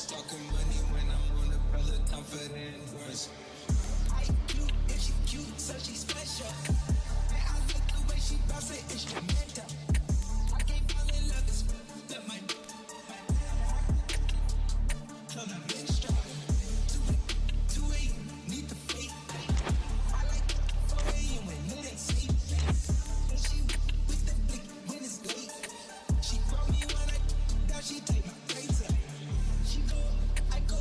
Talking money when I'm on the brother, confident words. I cute, if she cute, so she special. And I like the way she bounce it instrumental. I can't fall in love, it's that my club I'm in strong. 2 a.m. need the fate. I like 4 a.m. when it ain't sleep. And she with the blick when it's late. She call me when I down, she take my plates up. She go, I go,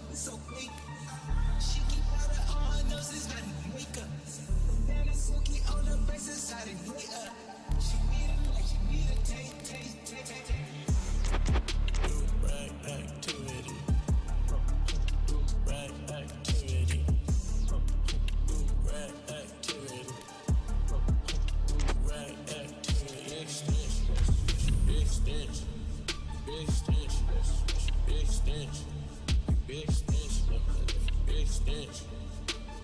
it's so quick. She keep out of all her noses, not even makeup. Then it's silky on the braces, how they hit up. She beat him like she beat a taste. Right activity. Right activity. Right activity. Right activity. Big stench. Big stench. Big stench. Big stench. Big stench.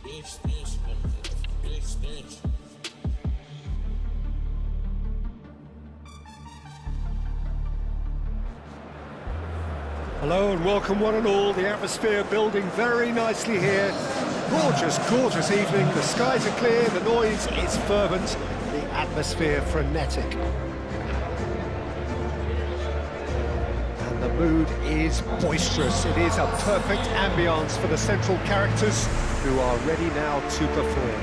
Big stench. Big stench. Hello and welcome one and all. The atmosphere building very nicely here. Gorgeous, gorgeous evening. The skies are clear, the noise is fervent, the atmosphere frenetic. And the mood is boisterous. It is a perfect ambience for the central characters who are ready now to perform.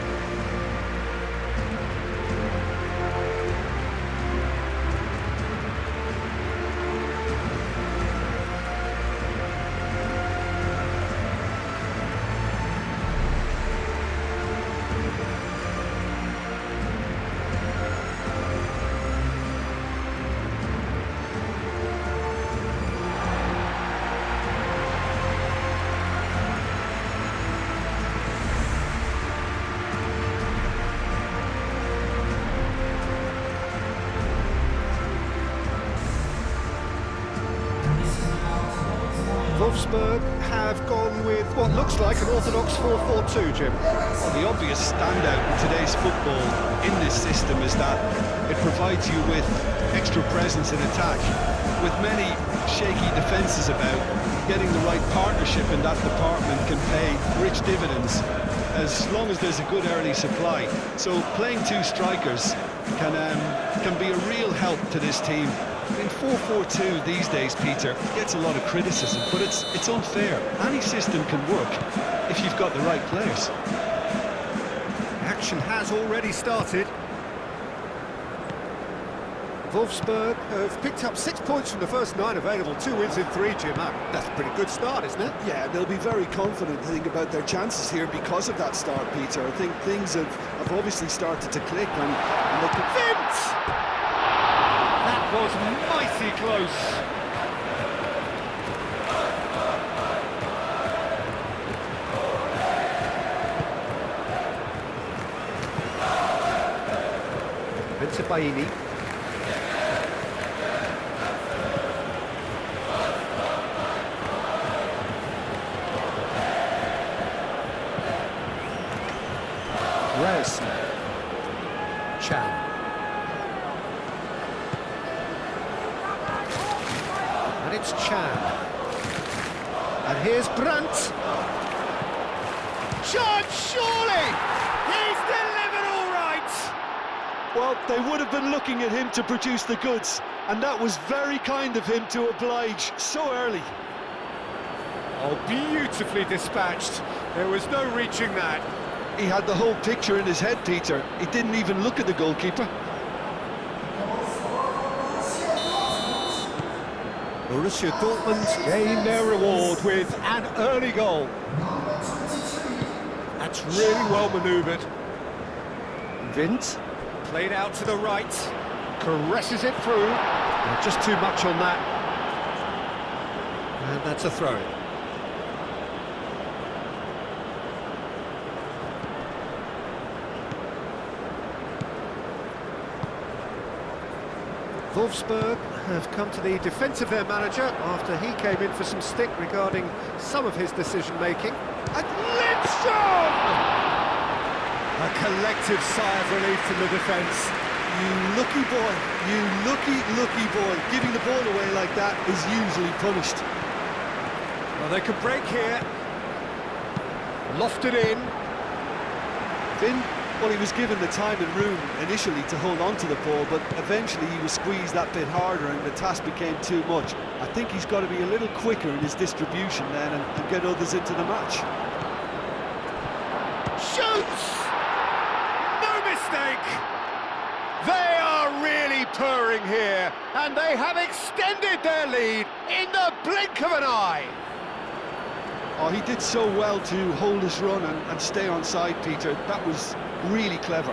Wolfsburg have gone with what looks like an orthodox 4-4-2, Jim. Well, the obvious standout in today's football in this system is that it provides you with extra presence in attack. With many shaky defences about, getting the right partnership in that department can pay rich dividends as long as there's a good early supply. So playing two strikers can be a real help to this team. In 4-4-2 these days, Peter, gets a lot of criticism, but it's unfair. Any system can work if you've got the right players. Action has already started. Wolfsburg have picked up 6 points from the first 9 available, 2 wins in 3, Jim. That's a pretty good start, isn't it? Yeah, they'll be very confident, I think, about their chances here because of that start, Peter. I think things have obviously started to click and they can... Vince! That was mighty close. Imbatible. Rez. Chan. And it's Chan. And here's Brandt. Chan, surely! He's delivered all right! Well, they would have been looking at him to produce the goods, and that was very kind of him to oblige so early. Oh, beautifully dispatched. There was no reaching that. He had the whole picture in his head, Peter. He didn't even look at the goalkeeper. Borussia Dortmund gain their reward with an early goal. That's really well manoeuvred. Vint, played out to the right, caresses it through. Just too much on that. And that's a throw-in. Wolfsburg have come to the defence of their manager after he came in for some stick regarding some of his decision-making. And Lindstrom! A collective sigh of relief from the defence. You lucky boy, you lucky boy. Giving the ball away like that is usually punished. Well, they could break here. Lofted in. Finn, well, he was given the time and room initially to hold on to the ball, but eventually he was squeezed that bit harder and the task became too much. I think he's got to be a little quicker in his distribution then and get others into the match. Shoots! No mistake! They are really purring here, and they have extended their lead in the blink of an eye. Oh, he did so well to hold his run and stay on side, Peter. That was really clever.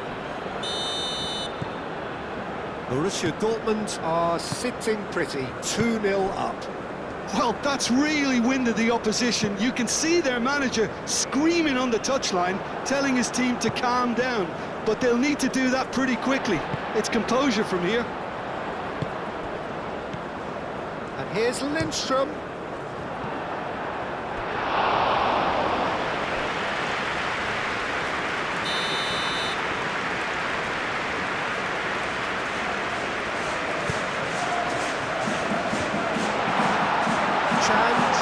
Borussia Dortmund are sitting pretty, 2-0 up. Well, that's really winded the opposition. You can see their manager screaming on the touchline, telling his team to calm down. But they'll need to do that pretty quickly. It's composure from here. And here's Lindstrom.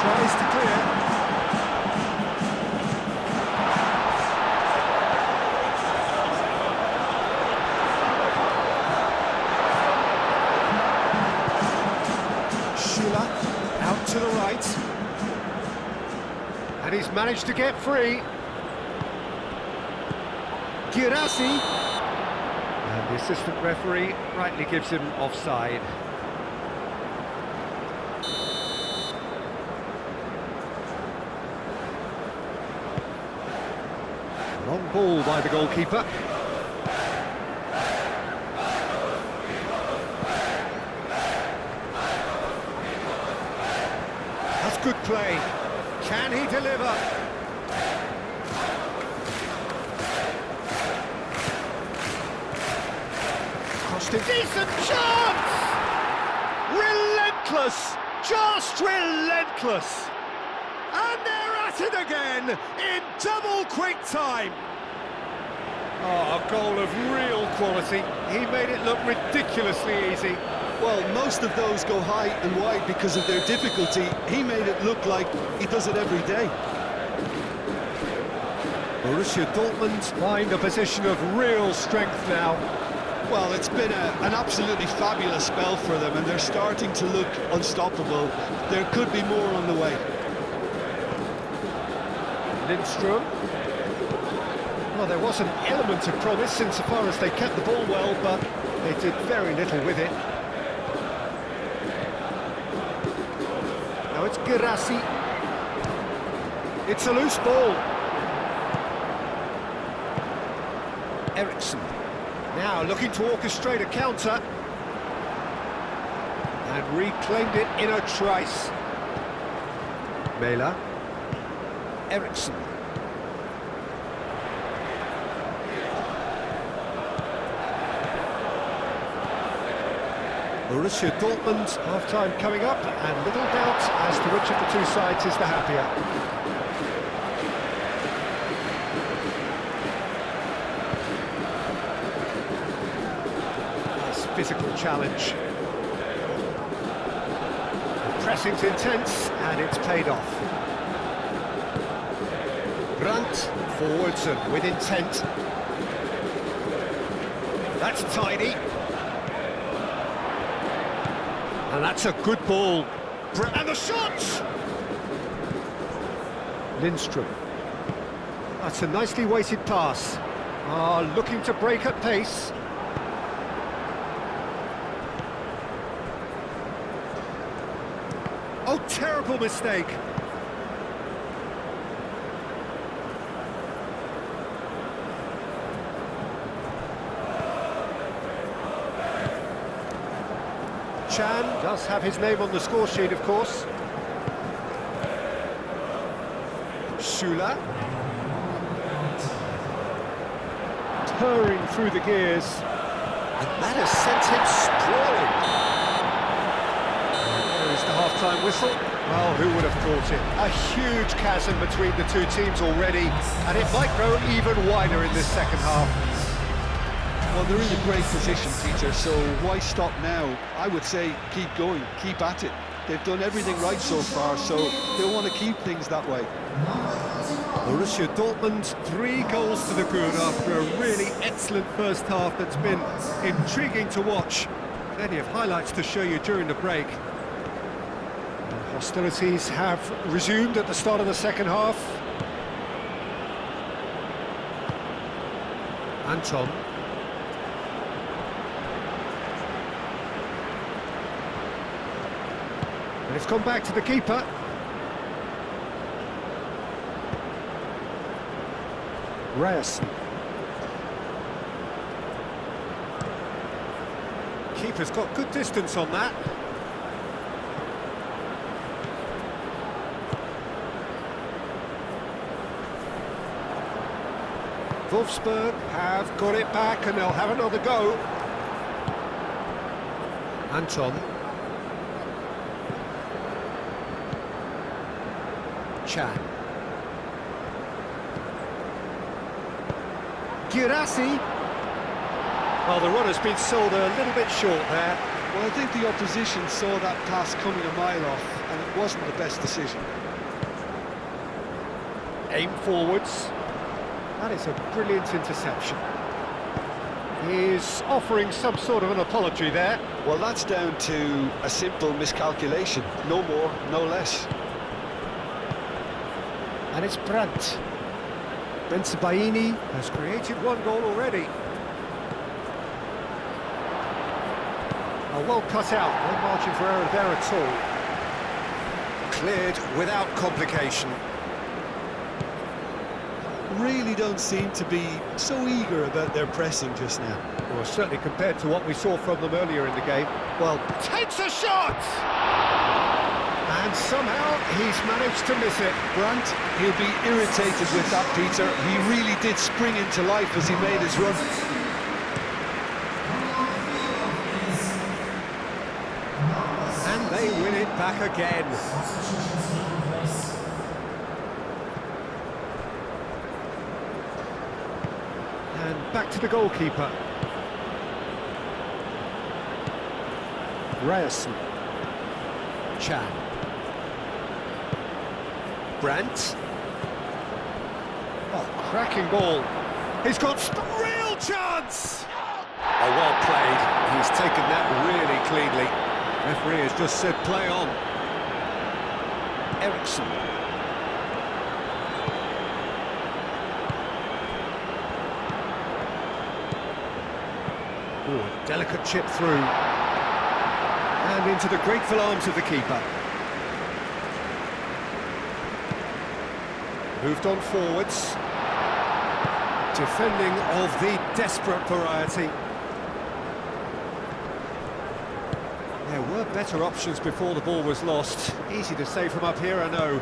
Tries to clear. Schüller out to the right. And he's managed to get free. Girassi. And the assistant referee rightly gives him offside. Long ball by the goalkeeper. That's good play. Can he deliver? Crossed it. Decent chance! Relentless! Just relentless! And they're at it again in double quick time. Oh, a goal of real quality. He made it look ridiculously easy. Well, most of those go high and wide because of their difficulty. He made it look like he does it every day. Borussia Dortmund find a position of real strength now. Well, it's been an absolutely fabulous spell for them, and they're starting to look unstoppable. There could be more on the way. Lindstrom. Well, there was an element of promise insofar as they kept the ball well, but they did very little with it. Now it's Girassi. It's a loose ball. Eriksson. Now looking to orchestrate a counter. And reclaimed it in a trice. Mela. Eriksson. Borussia Dortmund, half-time coming up, and little doubt as to which of the two sides is the happier. Nice physical challenge. The pressing's intense, and it's paid off. Brandt forwards and with intent. That's tidy. And that's a good ball. And the shot! Lindstrom. That's a nicely weighted pass. Looking to break at pace. Oh, terrible mistake. Chan does have his name on the score sheet, of course. Schüller. Purring through the gears. And that has sent him sprawling. There is the half-time whistle. Well, who would have thought it? A huge chasm between the two teams already, and it might grow even wider in this second half. Well, they're in a great position, Peter, so why stop now? I would say keep going, keep at it. They've done everything right so far, so they'll want to keep things that way. Borussia Dortmund, 3 goals to the good after a really excellent first half that's been intriguing to watch. Plenty of highlights to show you during the break. Hostilities have resumed at the start of the second half. Anton. And it's gone back to the keeper. Reyes. Keeper's got good distance on that. Wolfsburg have got it back and they'll have another go. Anton. Chan. Girassi. Well, the runner's been sold a little bit short there. Well, I think the opposition saw that pass coming a mile off, and it wasn't the best decision. Aim forwards. That is a brilliant interception. He's offering some sort of an apology there. Well, that's down to a simple miscalculation. No more, no less. And it's Brandt. Bensebaini has created 1 goal already. Oh, well cut out, no margin for error there at all. Cleared without complication. Really don't seem to be so eager about their pressing just now. Well, certainly compared to what we saw from them earlier in the game. Well, takes a shot! And somehow he's managed to miss it. Brandt, he'll be irritated with that, Peter. He really did spring into life as he made his run. And they win it back again. And back to the goalkeeper. Reyes. Chan. Brandt. Oh, cracking ball. He's got a real chance! Oh, well played. He's taken that really cleanly. Referee has just said play on. Eriksson. Ooh, delicate chip through. And into the grateful arms of the keeper. Moved on forwards. Defending of the desperate variety. There were better options before the ball was lost. Easy to say from up here, I know.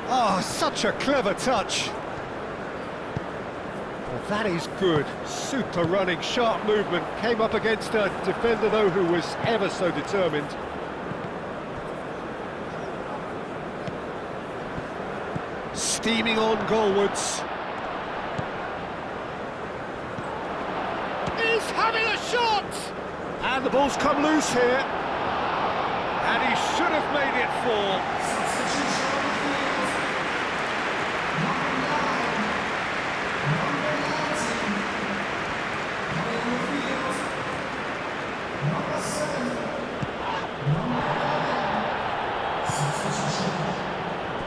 Oh, such a clever touch. Well, that is good. Super running, sharp movement. Came up against a defender, though, who was ever so determined. Steaming on goalwards. He's having a shot! And the ball's come loose here. And he should have made it 4.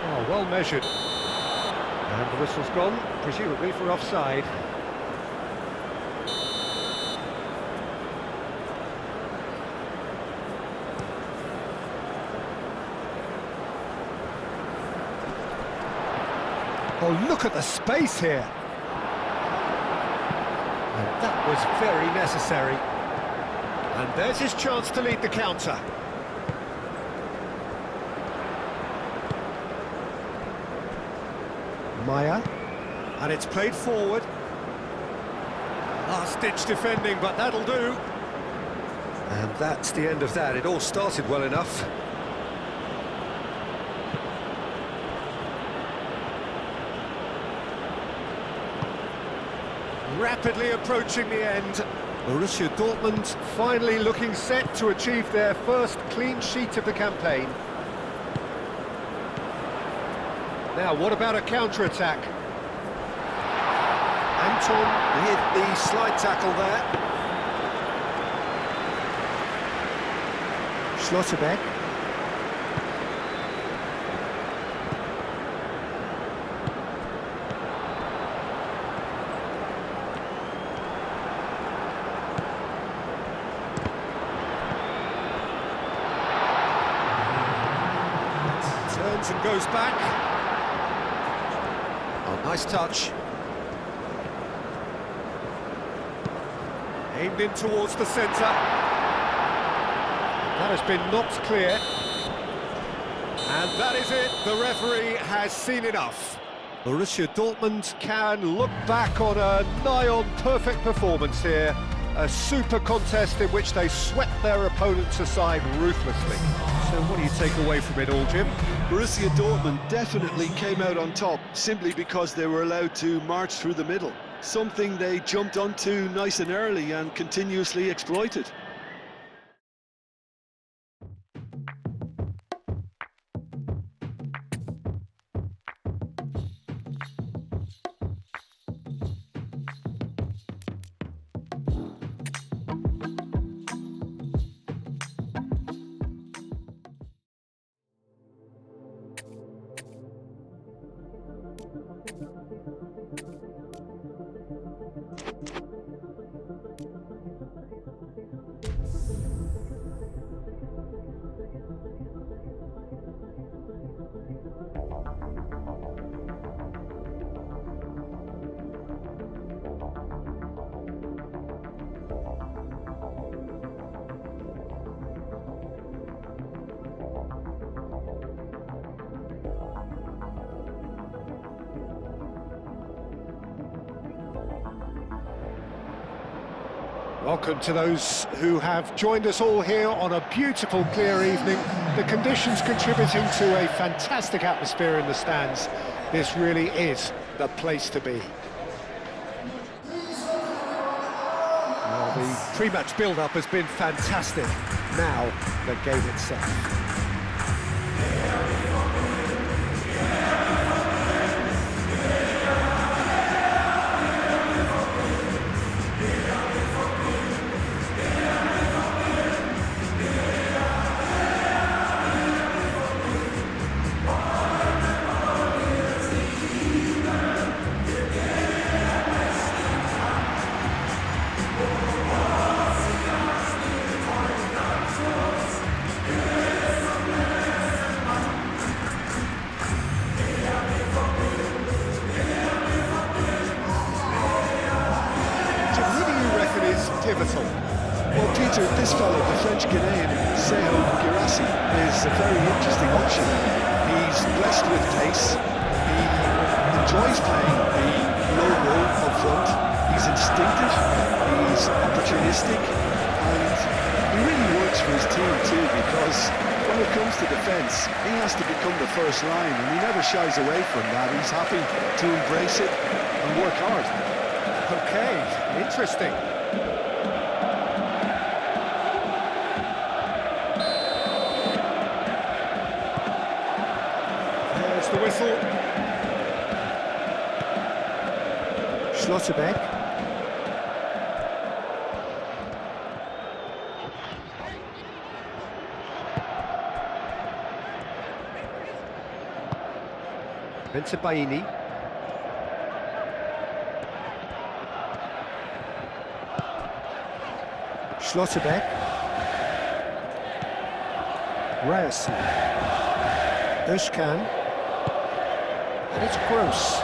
Oh, well measured. And the whistle's gone, presumably for offside. Oh, look at the space here. And that was very necessary. And there's his chance to lead the counter. Maya, and it's played forward. Last-ditch defending, but that'll do. And that's the end of that. It all started well enough. Rapidly approaching the end. Borussia Dortmund finally looking set to achieve their first clean sheet of the campaign. Now, what about a counter-attack? Anton with the slide tackle there. Schlotterbeck. Turns and goes back. Oh, nice touch. Aimed in towards the centre. That has been knocked clear. And that is it. The referee has seen enough. Borussia Dortmund can look back on a nigh-on perfect performance here. A super contest in which they swept their opponents aside ruthlessly. So what do you take away from it all, Jim? Borussia Dortmund definitely came out on top simply because they were allowed to march through the middle. Something they jumped onto nice and early and continuously exploited. Welcome to those who have joined us all here on a beautiful, clear evening. The conditions contributing to a fantastic atmosphere in the stands. This really is the place to be. Well, the pre-match build-up has been fantastic. Now, the game itself. Pivotal. Well, Peter, this fellow, the French Ghanaian, Seho Girassi, is a very interesting option. He's blessed with pace, he enjoys playing the low role up front, he's instinctive, he's opportunistic, and he really works for his team too, because when it comes to defence, he has to become the first line, and he never shies away from that. He's happy to embrace it and work hard. Okay, interesting. The whistle. Schlotterbeck. Baini. Schlotterbeck. Ryerson. Özkan. And it's Gross.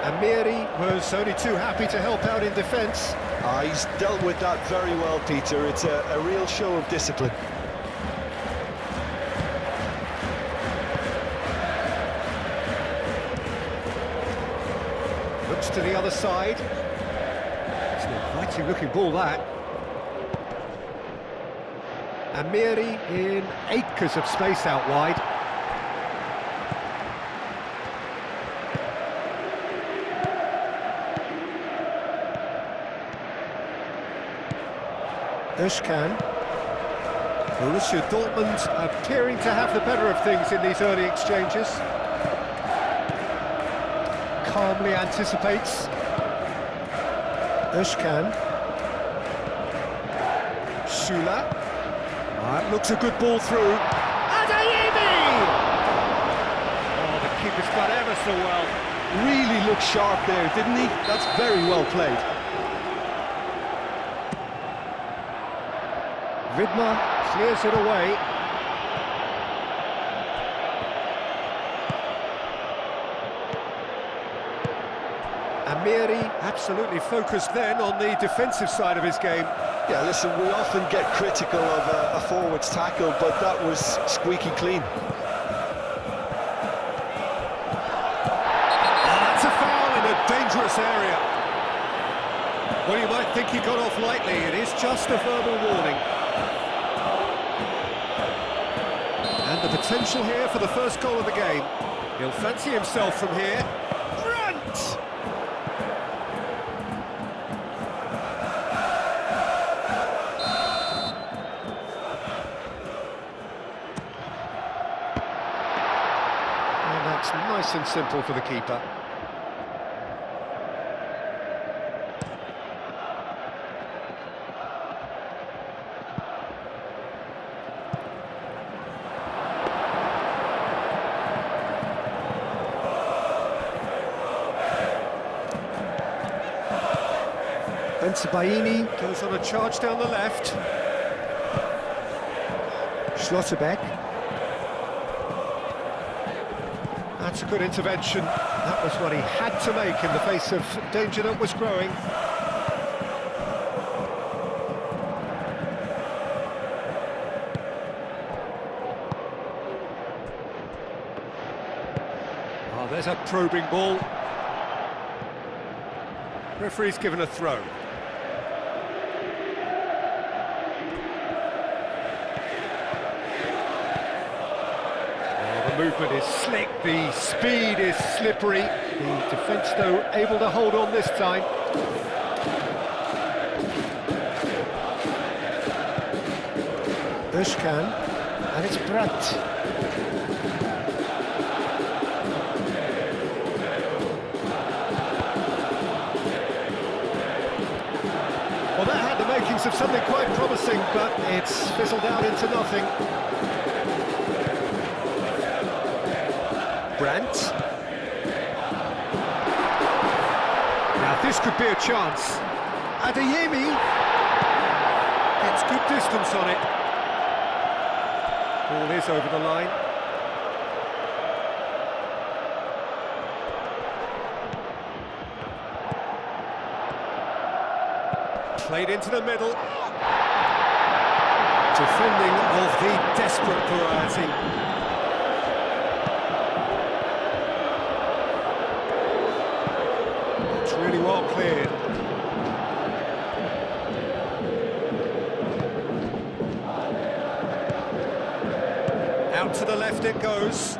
Amiri was only too happy to help out in defence. He's dealt with that very well, Peter. It's a real show of discipline. Looks to the other side. It's an inviting looking ball, that. Amiri in acres of space out wide. Özcan. Borussia Dortmund appearing to have the better of things in these early exchanges. Calmly anticipates. Özcan. Schüller. That looks a good ball through. Adeyemi! Oh, the keeper's done ever so well. Really looked sharp there, didn't he? That's very well played. Widmer clears it away. Amiri absolutely focused then on the defensive side of his game. Yeah, listen, we often get critical of a forward's tackle, but that was squeaky clean. That's a foul in a dangerous area. Well, you might think he got off lightly. It is just a verbal warning. And the potential here for the first goal of the game. He'll fancy himself from here. Brandt! And that's nice and simple for the keeper. Bensebaini goes on a charge down the left. Schlotterbeck. That's a good intervention. That was what he had to make in the face of danger that was growing. Oh, there's a probing ball. Referee's given a throw. The movement is slick, the speed is slippery. The defence, though, able to hold on this time. Özcan, and it's Brandt. Well, that had the makings of something quite promising, but it's fizzled out into nothing. Brandt. Now this could be a chance. Adeyemi gets good distance on it. Ball is over the line. Played into the middle. Defending of the desperate variety. Really well cleared. Out to the left it goes.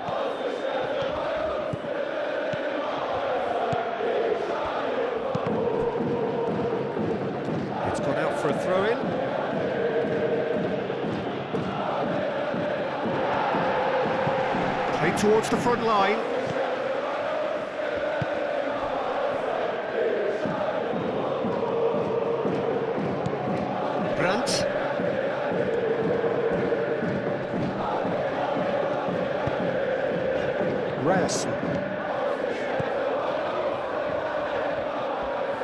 It's gone out for a throw-in. Played towards the front line. Brandt. Ryerson.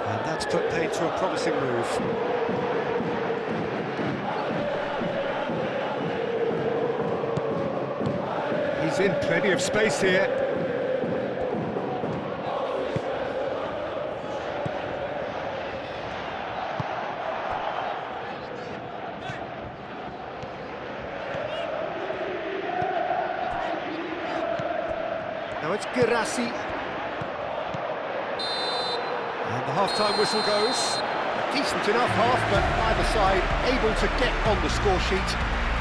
And that's put paid to a promising move. He's in plenty of space here. Now it's Girassi. And the half-time whistle goes. A decent enough half, but either side able to get on the score sheet.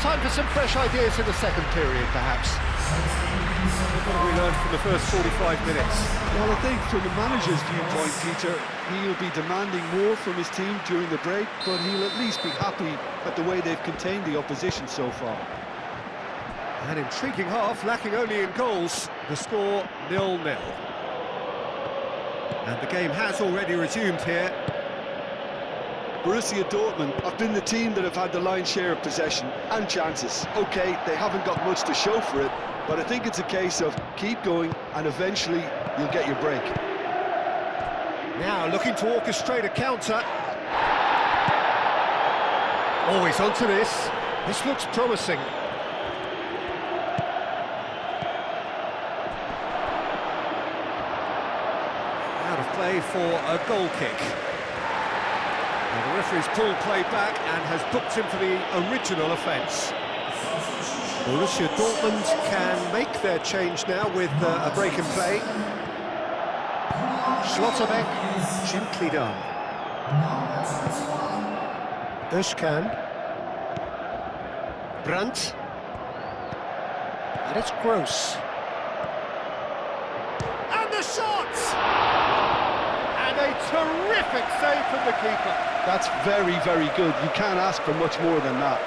Time for some fresh ideas in the second period, perhaps. What have we learned from the first 45 minutes? Well, I think from the manager's viewpoint, Peter, he'll be demanding more from his team during the break, but he'll at least be happy at the way they've contained the opposition so far. An intriguing half, lacking only in goals. The score 0-0. And the game has already resumed here. Borussia Dortmund have been the team that have had the lion's share of possession and chances. Okay, they haven't got much to show for it, but I think it's a case of keep going and eventually you'll get your break. Now looking to orchestrate a counter. Always onto this. This looks promising. Out of play for a goal kick. And the referee's pulled play back and has booked him for the original offence. Borussia Dortmund can make their change now with a break in play. Schlotterbeck, gently done. Özcan. Brandt. And it's Gross. And the shot! And a terrific save from the keeper. That's very, very good. You can't ask for much more than that.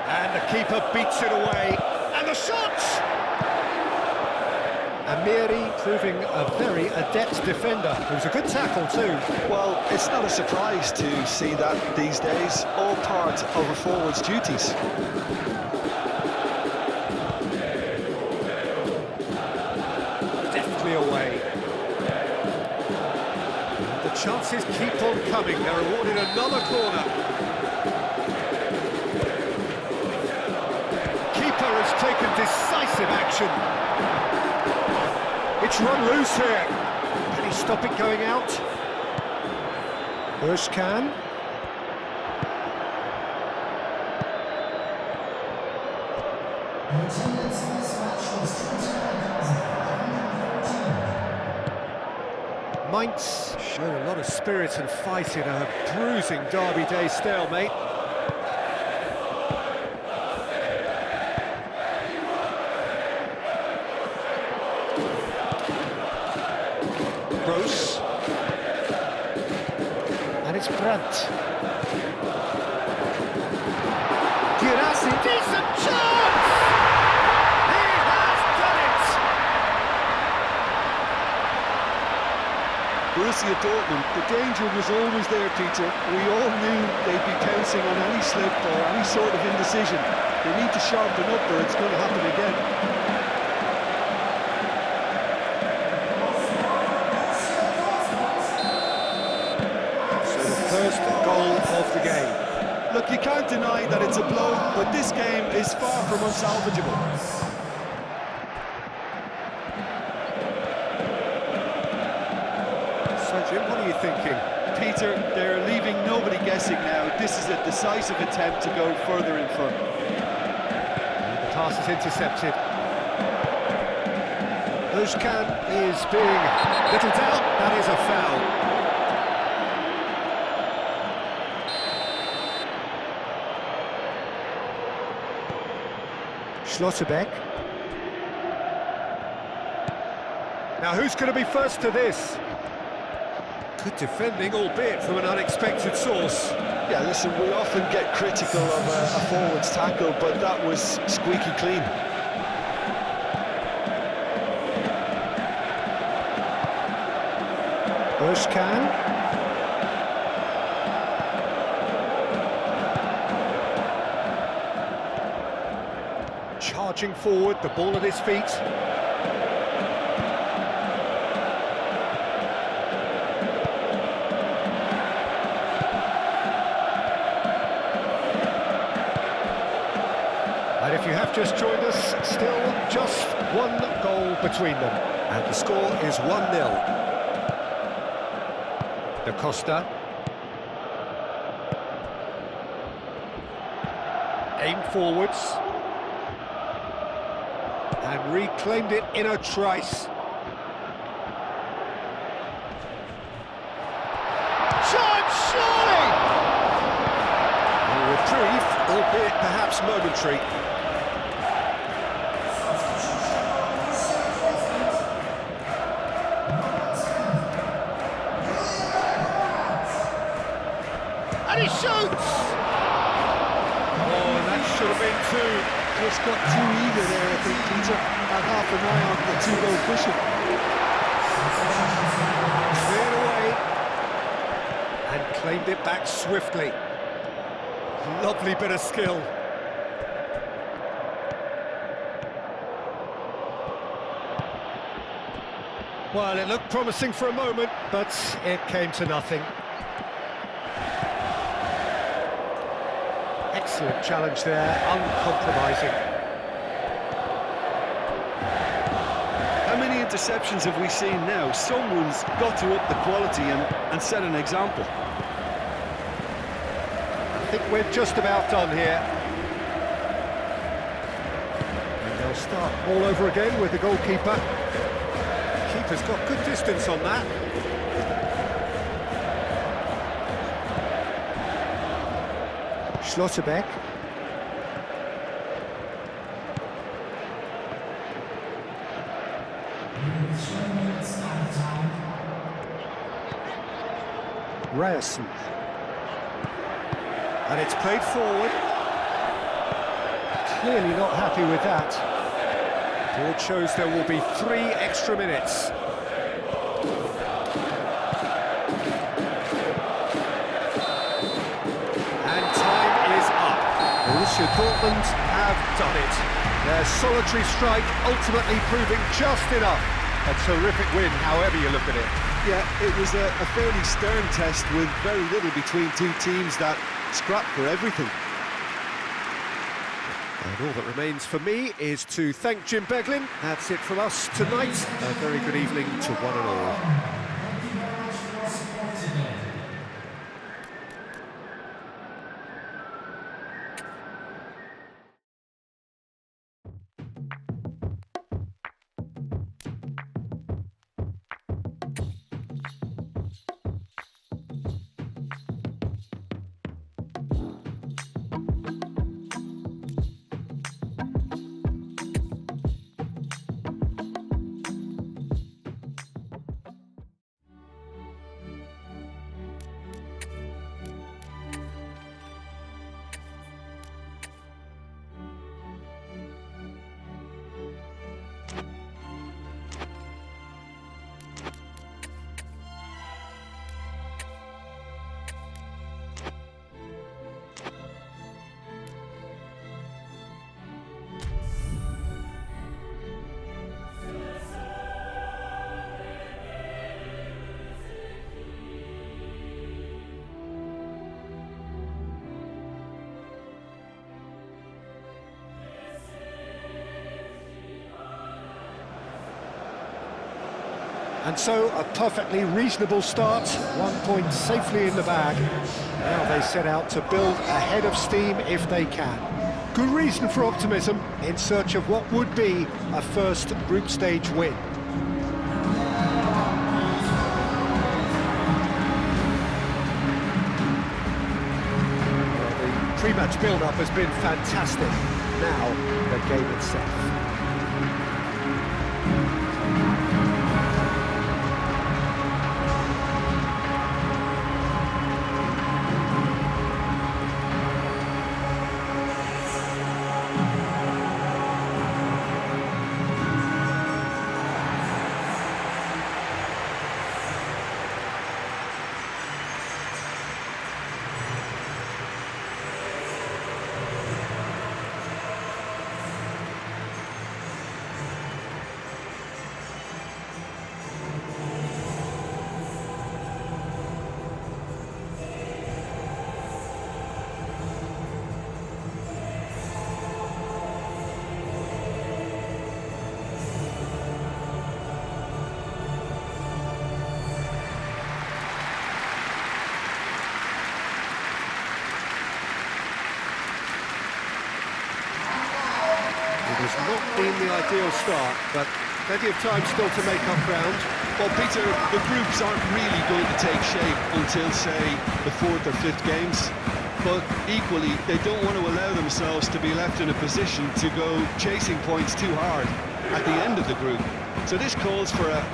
And the keeper beats it away. And the shot! Amiri proving a very adept defender. It was a good tackle too. Well, it's not a surprise to see that these days, all part of a forward's duties. Deftly away. The chances keep on coming. They're awarded another corner. Keeper has taken decisive action. It's run loose here. Can he stop it going out? Özcan. Mainz showed a lot of spirit and fight in a bruising Derby Day stalemate. Gross. And it's Brandt. Girassi, decent chance! He has done it! Borussia Dortmund, the danger was always there, Peter. We all knew they'd be pouncing on any slip or any sort of indecision. They need to sharpen up or it's going to happen again. First goal of the game. Look, you can't deny that it's a blow, but this game is far from unsalvageable. So, Jim, what are you thinking? Peter, they're leaving nobody guessing now. This is a decisive attempt to go further in front. And the pass is intercepted. Özcan is being little doubt. That is a foul. Schlotterbeck. Now who's going to be first to this? Good defending, albeit from an unexpected source. Yeah, listen, we often get critical of a forward's tackle, but that was squeaky clean. Özcan. Charging forward, the ball at his feet. And if you have just joined us, still just one goal between them. And the score is 1-0. Da Costa. Aimed forwards. And reclaimed it in a trice. Chance, surely! A reprieve, albeit perhaps momentary. and he shoots! Oh, that should have been two. Just got too eager there, I think, Peter. Had half an eye on the two-goal cushion. Cleared away and claimed it back swiftly. Lovely bit of skill. Well, it looked promising for a moment, but it came to nothing. Excellent challenge there, uncompromising. How many interceptions have we seen now? Someone's got to up the quality and set an example. I think we're just about done here. And they'll start all over again with the goalkeeper. Keeper's got good distance on that. Schlotterbeck. Ryerson. And it's played forward. Clearly not happy with that. Board shows there will be 3 extra minutes. And time is up. Borussia Dortmund have done it. Their solitary strike ultimately proving just enough. A terrific win, however you look at it. Yeah, it was a fairly stern test with very little between two teams that scrapped for everything. And all that remains for me is to thank Jim Beglin. That's it from us tonight. A very good evening to one and all. And so, a perfectly reasonable start, 1 point safely in the bag. Now they set out to build a head of steam if they can. Good reason for optimism in search of what would be a first group stage win. Well, the pre-match build-up has been fantastic. Now, the game itself. It has not been the ideal start, but plenty of time still to make up ground. Well, Peter, the groups aren't really going to take shape until, say, the 4th or 5th games. But equally, they don't want to allow themselves to be left in a position to go chasing points too hard at the end of the group. So this calls for a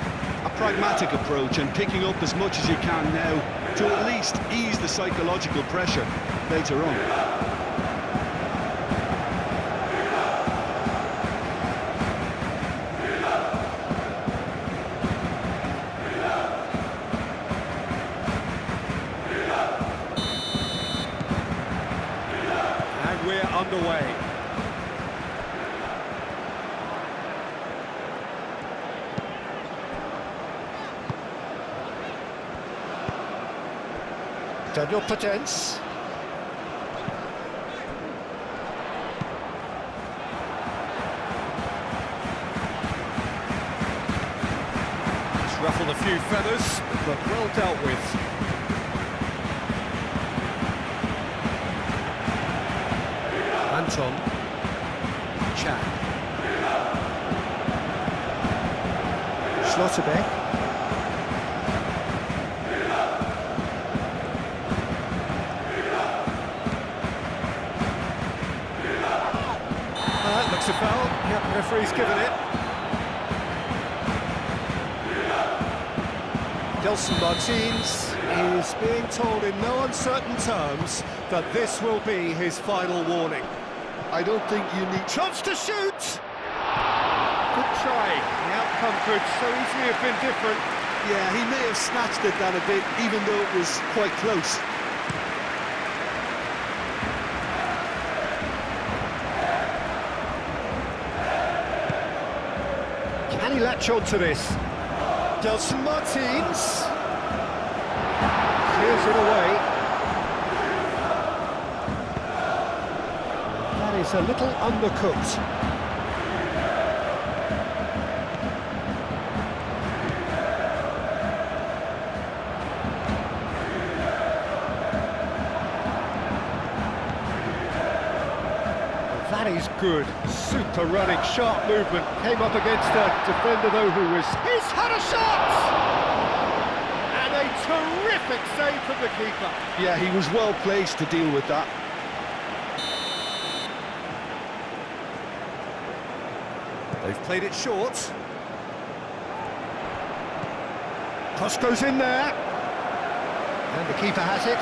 a pragmatic approach and picking up as much as you can now to at least ease the psychological pressure later on. We're underway. Daniel Potence. It's ruffled a few feathers, but well dealt with. Anton, Chan, Schlotterbeck, looks a foul. Yep, referee's given it. Gelson Martins is being told in no uncertain terms that this will be his final warning. I don't think you need... Chance to shoot! Good try. The outcome could so easily have been different. Yeah, he may have snatched it down a bit, even though it was quite close. Can he latch on to this? Gelson Martins clears it away. That is a little undercooked. That is good. Super running, sharp movement. Came up against a defender, though, who was... He's had a shot! And a terrific save from the keeper. Yeah, he was well placed to deal with that. They've played it short. Cross goes in there. And the keeper has it.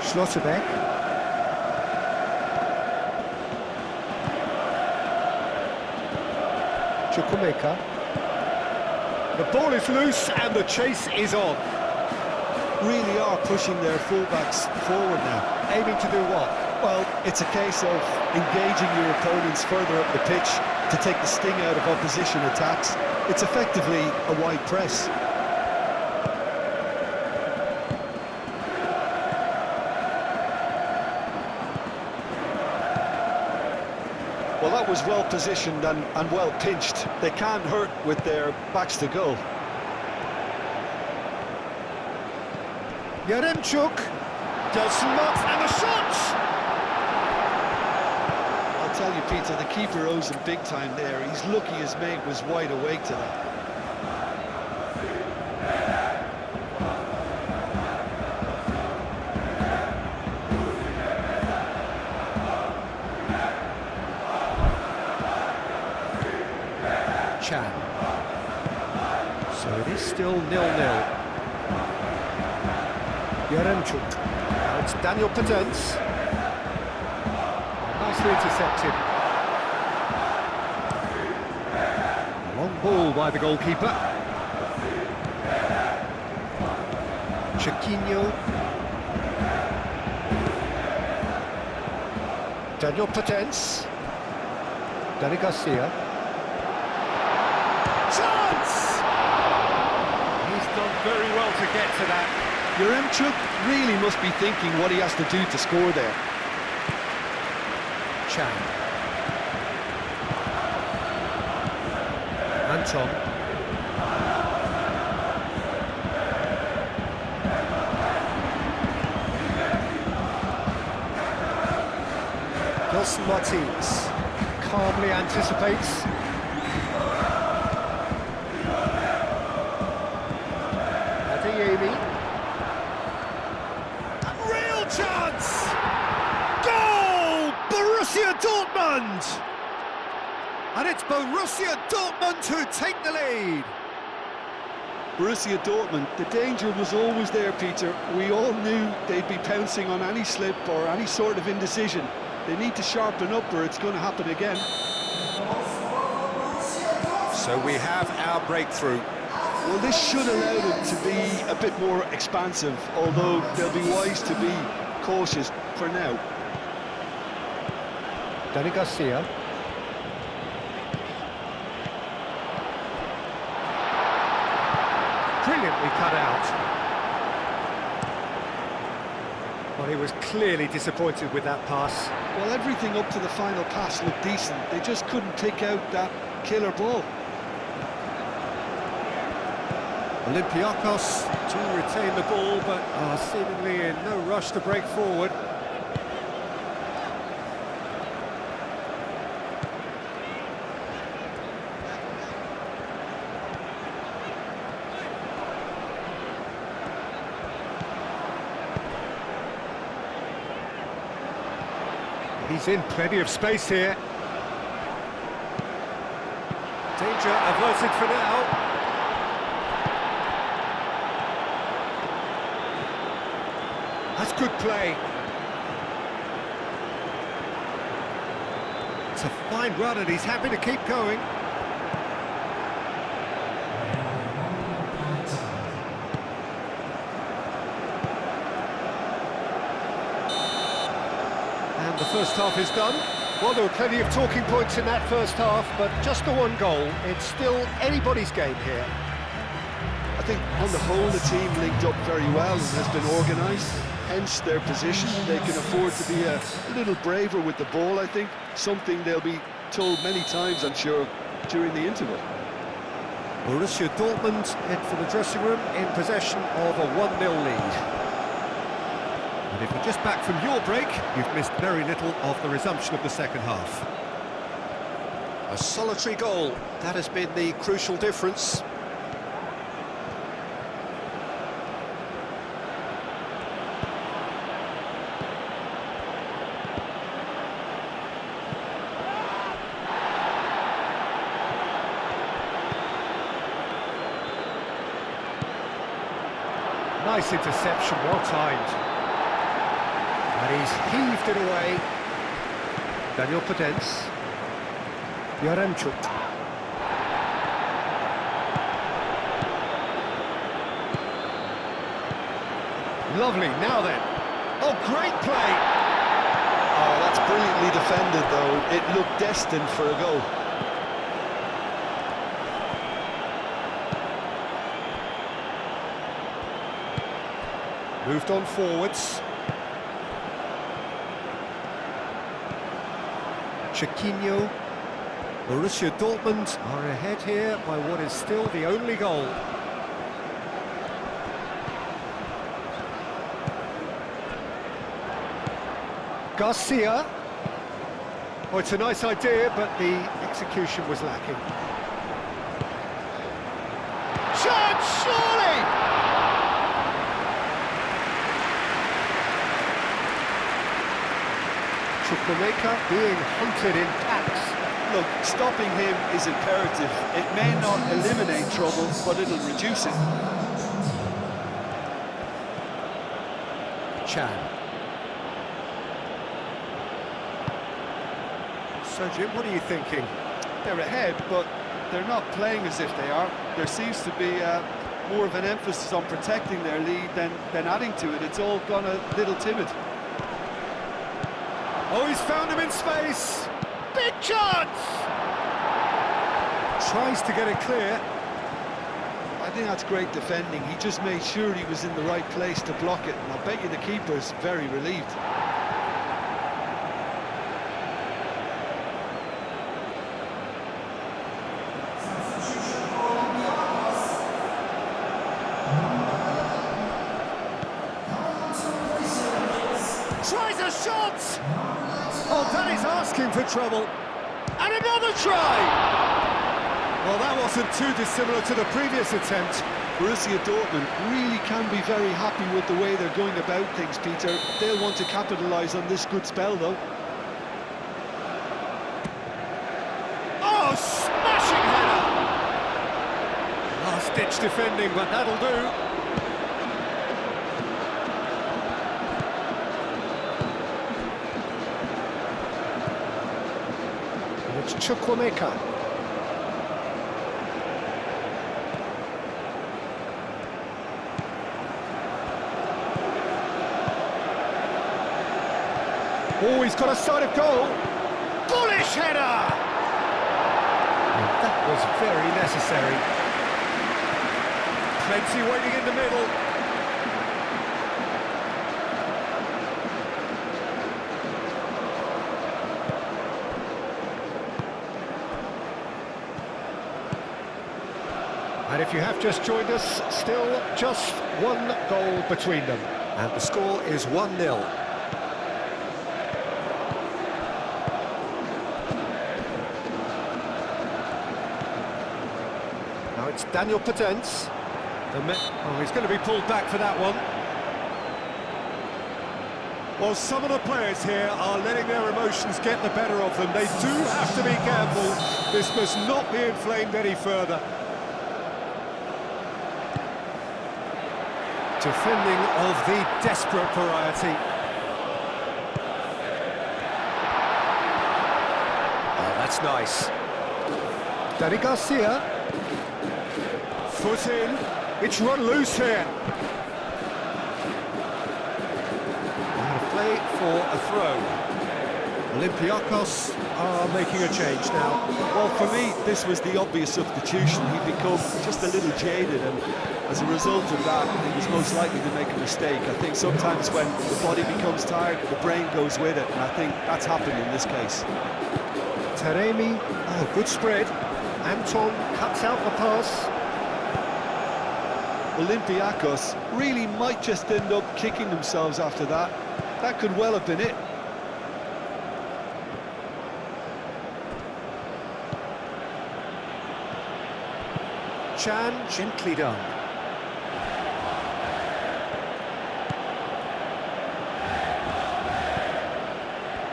Schlotterbeck. Chukwuemeka. The ball is loose and the chase is on. Really are pushing their fullbacks forward now. Aiming to do what? Well, it's a case of engaging your opponents further up the pitch to take the sting out of opposition attacks. It's effectively a wide press. Well, that was well positioned and well pinched. They can't hurt with their backs to goal. Yaremchuk, Gelson Martins, and the shot! I'll tell you, Peter, the keeper owes him big time there. He's lucky his mate was wide awake to that. Chan. So it is still 0-0. Yaremchuk. Now it's Daniel Potence. Nicely intercepted. Long ball by the goalkeeper. Chiquinho. Daniel Potence. Danny Garcia. Chance! He's done very well to get to that. Yaremchuk really must be thinking what he has to do to score there. Chan. Anton. Gelson Martins calmly anticipates. Adeyemi. Chance! Goal! Borussia Dortmund! Borussia Dortmund who take the lead. Borussia Dortmund, the danger was always there, Peter. We all knew they'd be pouncing on any slip or any sort of indecision. They need to sharpen up or it's going to happen again. So we have our breakthrough. Well, this should allow them to be a bit more expansive, although they'll be wise to be cautious for now. Danny Garcia. Brilliantly cut out. Well, he was clearly disappointed with that pass. Well, everything up to the final pass looked decent. They just couldn't pick out that killer ball. Olympiacos to retain the ball, but are seemingly in no rush to break forward. He's in plenty of space here. Danger averted for now. That's good play. It's a fine run and he's happy to keep going. And the first half is done. Well, there were plenty of talking points in that first half, but just the one goal. It's still anybody's game here. I think on the whole the team linked up very well and has been organised, hence their position. They can afford to be a little braver with the ball, I think, something they'll be told many times, I'm sure, during the interval. Borussia Dortmund head for the dressing room in possession of a 1-0 lead. And if you're just back from your break, you've missed very little of the resumption of the second half. A solitary goal, that has been the crucial difference. Nice interception, well timed. And he's heaved it away. Daniel Podence. Yaremchuk. Lovely, now then. Oh, great play! Oh, that's brilliantly defended, though. It looked destined for a goal. Moved on forwards. Chiquinho. Borussia Dortmund are ahead here by what is still the only goal. Garcia. Oh, it's a nice idea, but the execution was lacking. Chance, surely! Chukwuemeka being hunted in packs. Look, stopping him is imperative. It may not eliminate trouble, but it'll reduce it. Chan. So, Jim, what are you thinking? They're ahead, but they're not playing as if they are. There seems to be more of an emphasis on protecting their lead than adding to it. It's all gone a little timid. Oh, he's found him in space! Big chance! Tries to get it clear. I think that's great defending. He just made sure he was in the right place to block it, and I'll bet you the keeper's very relieved. Tries a shot! Oh, that is asking for trouble. And another try! Well, that wasn't too dissimilar to the previous attempt. Borussia Dortmund really can be very happy with the way they're going about things, Peter. They'll want to capitalise on this good spell, though. Oh, last-ditch defending, but that'll do. It's Chukwuemeka. Oh, he's got a side of goal. Bullish header! And that was very necessary. Plenty waiting in the middle. And if you have just joined us, still just one goal between them. And the score is 1-0. Now it's Daniel Potence. Oh, he's going to be pulled back for that one. Well, some of the players here are letting their emotions get the better of them. They do have to be careful. This must not be inflamed any further. Defending of the desperate variety. Oh, that's nice. Danny Garcia. Foot in. It's run loose here. And a play for a throw. Olympiacos are making a change now. Well, for me, this was the obvious substitution. He'd become just a little jaded, and as a result of that, he was most likely to make a mistake. I think sometimes when the body becomes tired, the brain goes with it, and I think that's happened in this case. Taremi, oh, good spread. Anton cuts out the pass. Olympiacos really might just end up kicking themselves after that. That could well have been it. Chan, gently done.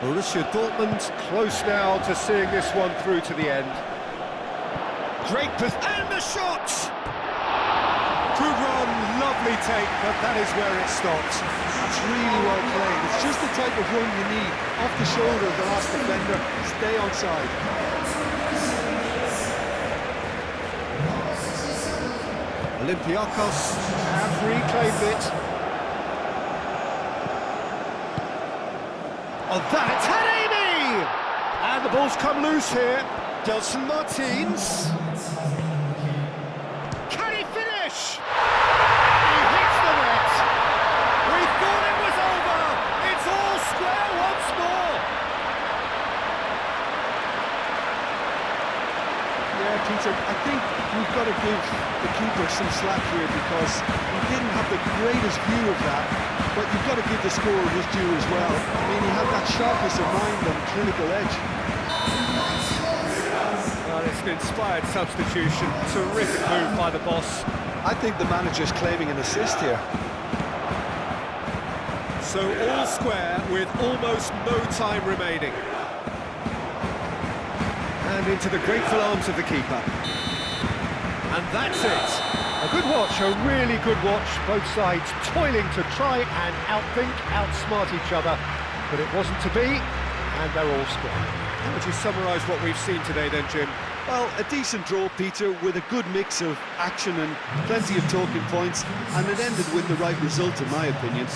Borussia Dortmund close now to seeing this one through to the end. Great position, and the shot! Good run, lovely take, but that is where it stops. That's really well played. It's just the type of run you need. Off the shoulder of the last defender, stay onside. Olympiacos have reclaimed it. Oh, that's Taremi! And the ball's come loose here. Gelson Martins. Can he finish? He hits the net. We thought it was over. It's all square once more. Yeah, Peter, I think we've got to give the keeper some slack here because he didn't have the greatest view of that, but you've got to give the scorer his due as well. I mean, he had that sharpness of mind and clinical edge. Well, it's an inspired substitution. Terrific move by the boss. I think the manager's claiming an assist here. So all square with almost no time remaining. And into the grateful arms of the keeper. And that's it. A good watch, a really good watch. Both sides toiling to try and outthink, outsmart each other. But it wasn't to be, and they're all square. How would you summarise what we've seen today then, Jim? Well, a decent draw, Peter, with a good mix of action and plenty of talking points, and it ended with the right result, in my opinion.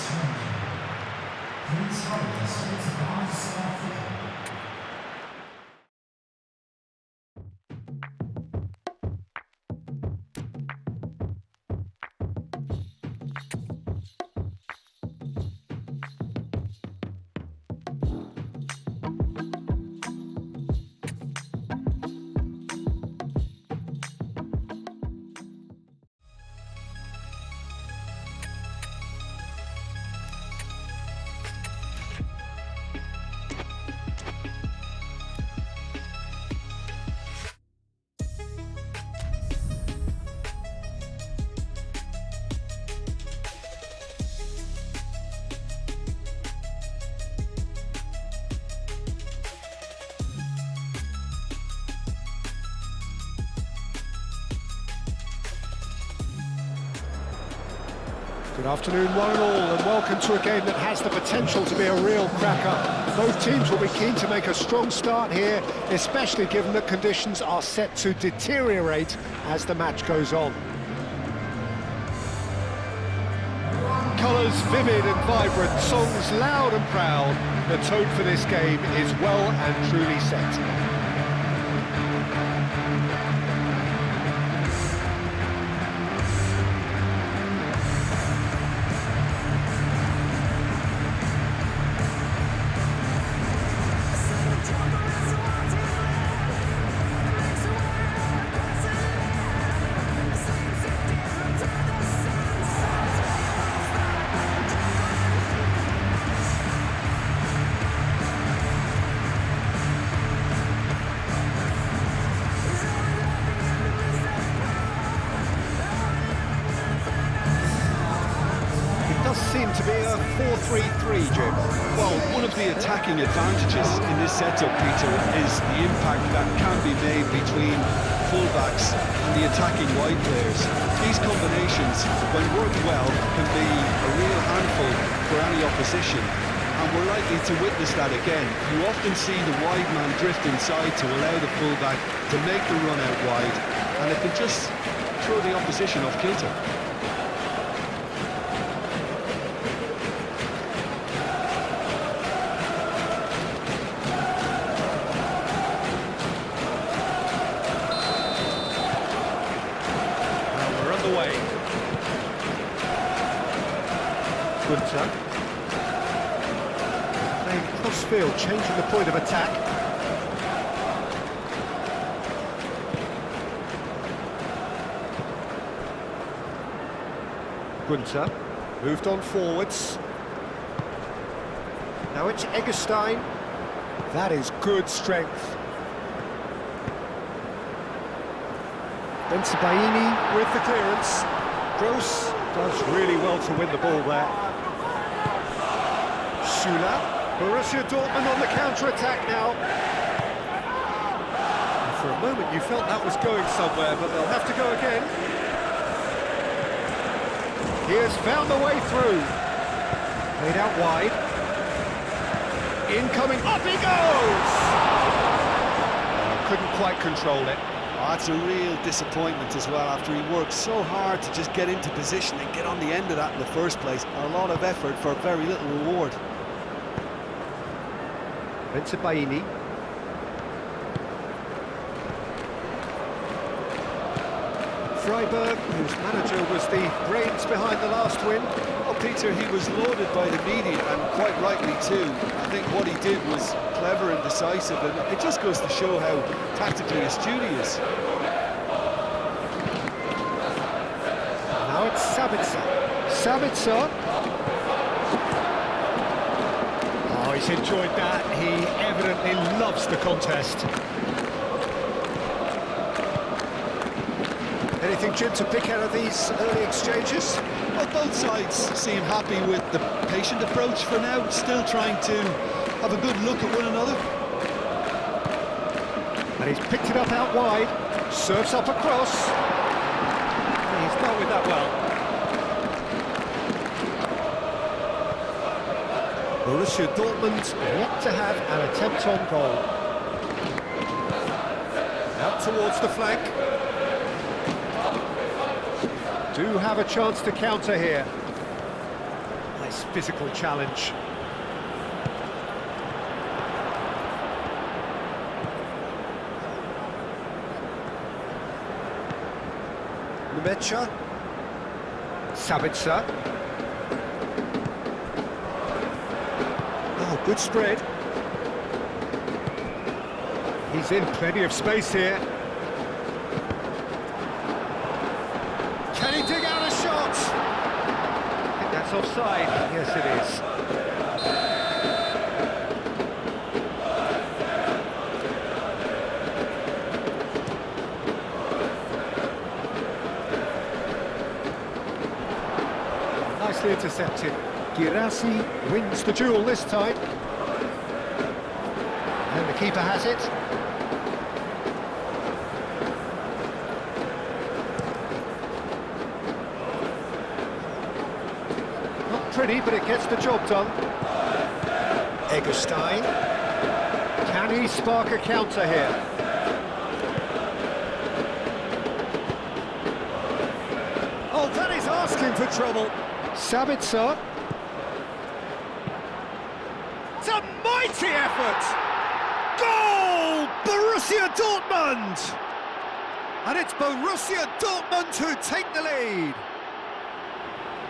Good afternoon, one and all, and welcome to a game that has the potential to be a real cracker. Both teams will be keen to make a strong start here, especially given that conditions are set to deteriorate as the match goes on. Colours vivid and vibrant, songs loud and proud. The tone for this game is well and truly set. Seem to be a 4-3-3, Jim. Well, one of the attacking advantages in this setup, Peter, is the impact that can be made between fullbacks and the attacking wide players. These combinations, when worked well, can be a real handful for any opposition, and we're likely to witness that again. You often see the wide man drift inside to allow the fullback to make the run out wide, and it can just throw the opposition off kilter. Playing cross-field, changing the point of attack. Gunter moved on forwards. Now it's Eggestein. That is good strength. Imbatible with the clearance. Gross does really well to win the ball there. Borussia Dortmund on the counter-attack now. And for a moment you felt that was going somewhere, but they'll have to go again. He has found the way through. Played out wide. Incoming, up he goes! Couldn't quite control it. Oh, that's a real disappointment as well, after he worked so hard to just get into position and get on the end of that in the first place. A lot of effort for very little reward. Imbatible. Freiburg, whose manager was the brains behind the last win. Well, Peter, he was lauded by the media, and quite rightly too. I think what he did was clever and decisive, and it just goes to show how tactically astute he is. Now it's Sabitzer. Oh, he's enjoyed that. He evidently loves the contest. Anything, Jim, to pick out of these early exchanges? Well, both sides seem happy with the patient approach for now, still trying to have a good look at one another. And he's picked it up out wide, serves up across. He's dealt with that well. Borussia Dortmund yet to have an attempt on goal. Out towards the flank. Do have a chance to counter here. Nice physical challenge. Nemecha. Sabitzer. Oh, good spread. He's in plenty of space here. Can he dig out a shot? I think that's offside. Yes, it is. Nicely intercepted. Girassi wins the duel this time. And the keeper has it. pretty, but it gets the job done. Eggestein. Can he spark a counter here? Oh, that is asking for trouble. Sabitzer. It's a mighty effort! Goal! Borussia Dortmund! And it's Borussia Dortmund who take the lead.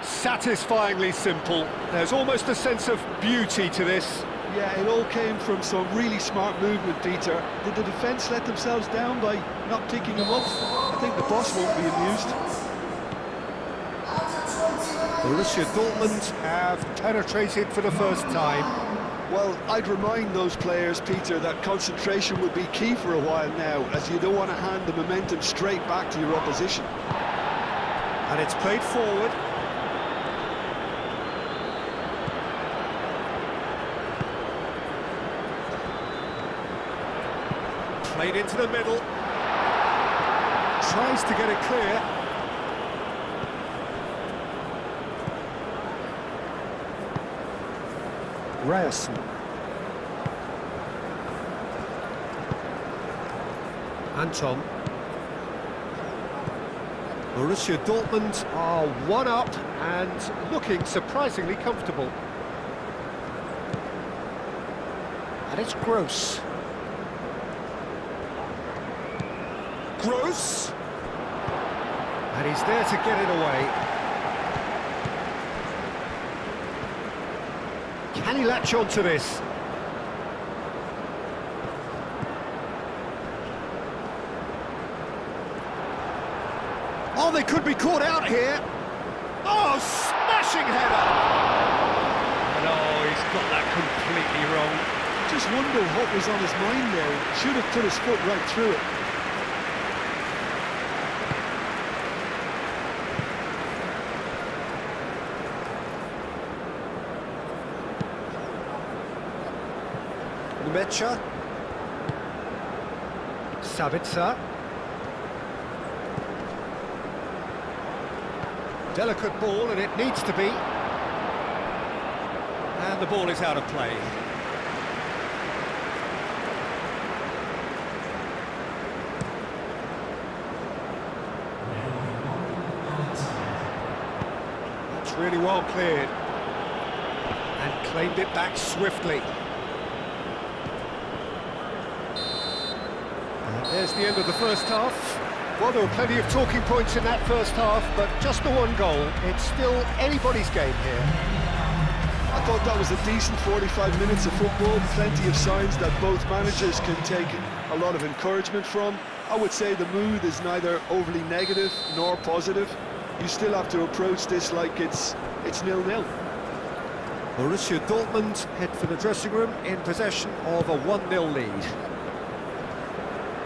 Satisfyingly simple. There's almost a sense of beauty to this. Yeah, it all came from some really smart movement, Peter. Did the defence let themselves down by not picking him up? I think the boss won't be amused. Borussia Dortmund have penetrated for the first time. Well, I'd remind those players, Peter, that concentration will be key for a while now, as you don't want to hand the momentum straight back to your opposition. And it's played forward. Played into the middle. Tries to get it clear. Ryerson. Anton. Borussia Dortmund are one up and looking surprisingly comfortable. And it's Gross. Gross! And he's there to get it away. Can he latch on to this? Oh, they could be caught out here. Oh, smashing header! No, he's got that completely wrong. Just wonder what was on his mind there. Should have put his foot right through it. Mecha. Sabitzer. Delicate ball, and it needs to be. And the ball is out of play. That's really well cleared. And claimed it back swiftly. There's the end of the first half. Well, there were plenty of talking points in that first half, but just the one goal. It's still anybody's game here. I thought that was a decent 45 minutes of football. Plenty of signs that both managers can take a lot of encouragement from. I would say the mood is neither overly negative nor positive. You still have to approach this like it's 0-0. Borussia Dortmund head for the dressing room in possession of a 1-0 lead.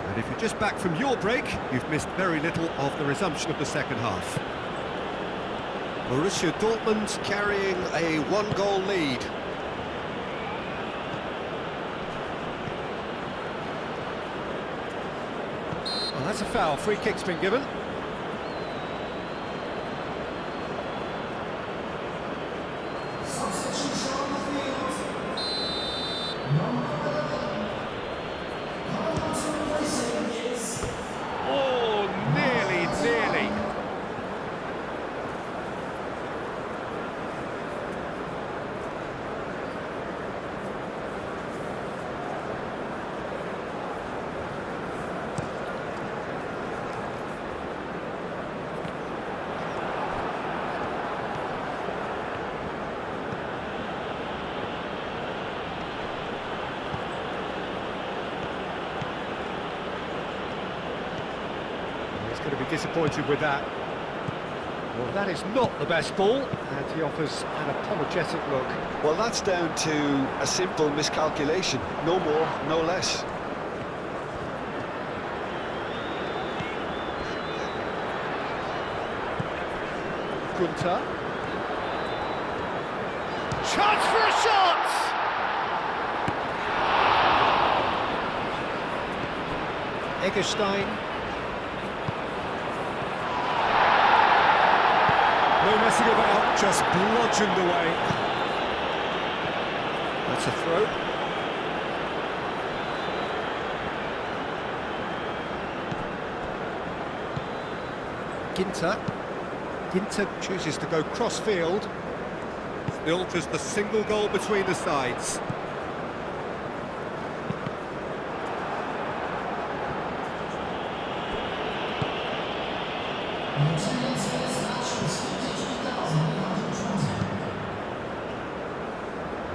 And if you're just back from your break, you've missed very little of the resumption of the second half. Borussia Dortmund carrying a one-goal lead. Well, that's a foul. Free kick's been given. Going to be disappointed with that. Well, that is not the best ball, and he offers an apologetic look. Well, that's down to a simple miscalculation. No more, no less. Gunter. Chance for a shot! Eggestein. No messing about, just bludgeoned away. That's a throw. Ginter chooses to go cross-field. Still just a single goal between the sides.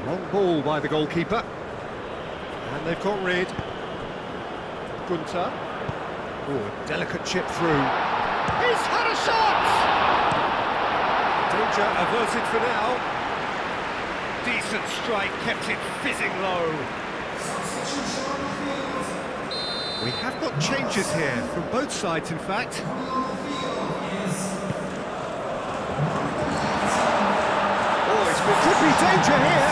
Long ball by the goalkeeper. And they've got rid. Gunter. Oh, delicate chip through. He's had a shot! Danger averted for now. Decent strike, kept it fizzing low. We have got changes here, from both sides in fact. Oh, could be danger here.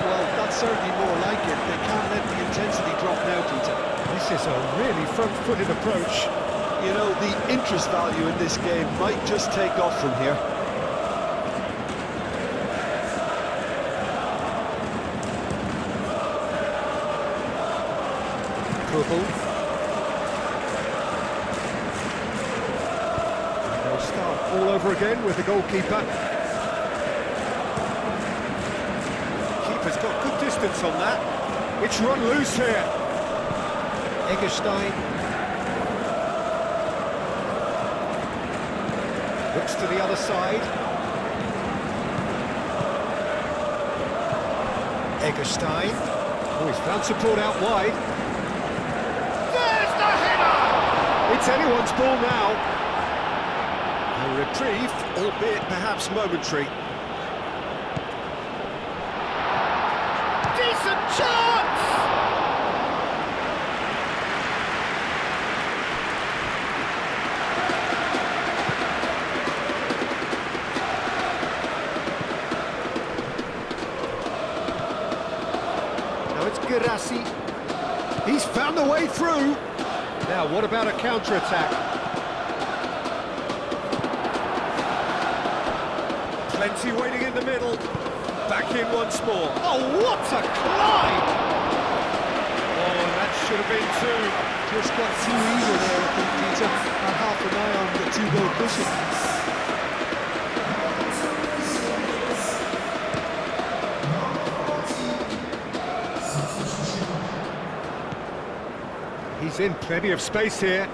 Well, that's certainly more like it. They can't let the intensity drop now, Peter. This is a really front-footed approach. You know, the interest value in this game might just take off from here. Kubel. They'll start all over again with the goalkeeper. Keeper's got good distance on that. It's run loose here. Eggestein. Looks to the other side. Eggestein. Oh, he's found support out wide. There's the header! It's anyone's ball now. A reprieve, albeit perhaps momentary. Decent chance! Gerassi. He's found the way through. Now, what about a counter-attack? Plenty waiting in the middle. Back in once more. Oh, what a climb! Oh, that should have been two. Just got too eager there, I think, Peter. Had half an eye on the two-goal cushion. He's in plenty of space here.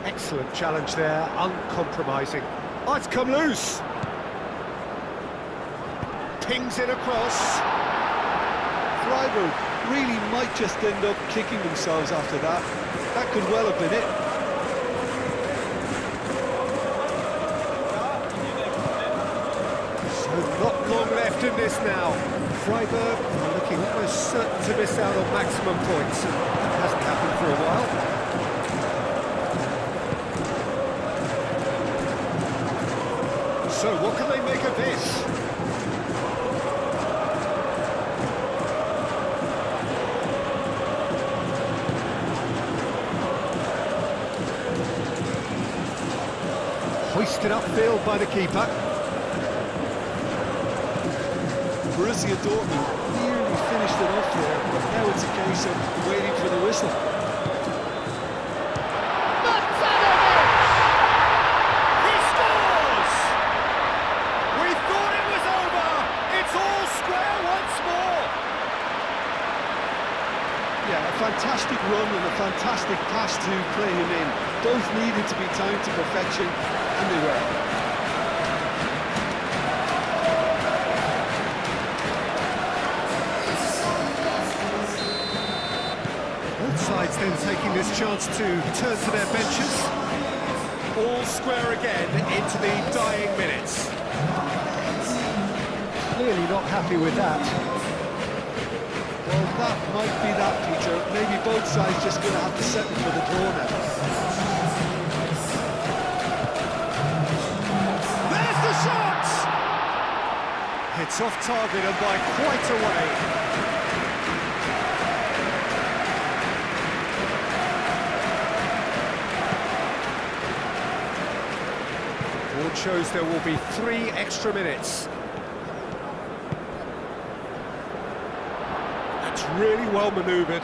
Excellent challenge there, uncompromising. Oh, it's come loose. Pings it across. Freiburg really might just end up kicking themselves after that. That could well have been it. So not long left in this now. Freiburg are looking almost certain to miss out on maximum points. It hasn't happened for a while. So what can they make of this? Hoisted upfield by the keeper. Borussia Dortmund nearly finished it off there, but now it's a case of waiting for the whistle. He scores! We thought it was over! It's all square once more! Yeah, a fantastic run and a fantastic pass to play him in. Both needed to be timed to perfection, and they were. Sides then taking this chance to turn to their benches. All square again into the dying minutes. Clearly not happy with that. Well, that might be that, Peter. Maybe both sides just going to have to settle for the draw now. There's the shot! It's off target and by quite a way. Scoreboard shows there will be 3 extra minutes. That's really well manoeuvred.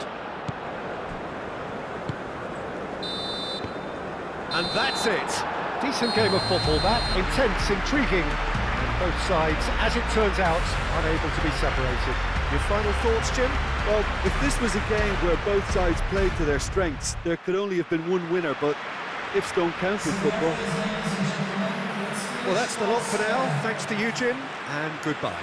And that's it. Decent game of football, that. Intense, intriguing. And both sides, as it turns out, unable to be separated. Your final thoughts, Jim? Well, if this was a game where both sides played to their strengths, there could only have been one winner, but ifs don't count in football. Well, that's the lot for now. Thanks to you, Jim, and goodbye.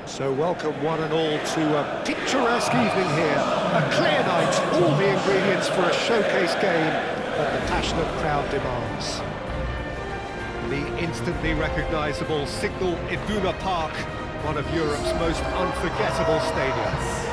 So welcome one and all to a picturesque evening here. A clear night, all the ingredients for a showcase game that the passionate crowd demands. The instantly recognisable Signal Iduna Park, one of Europe's most unforgettable stadiums.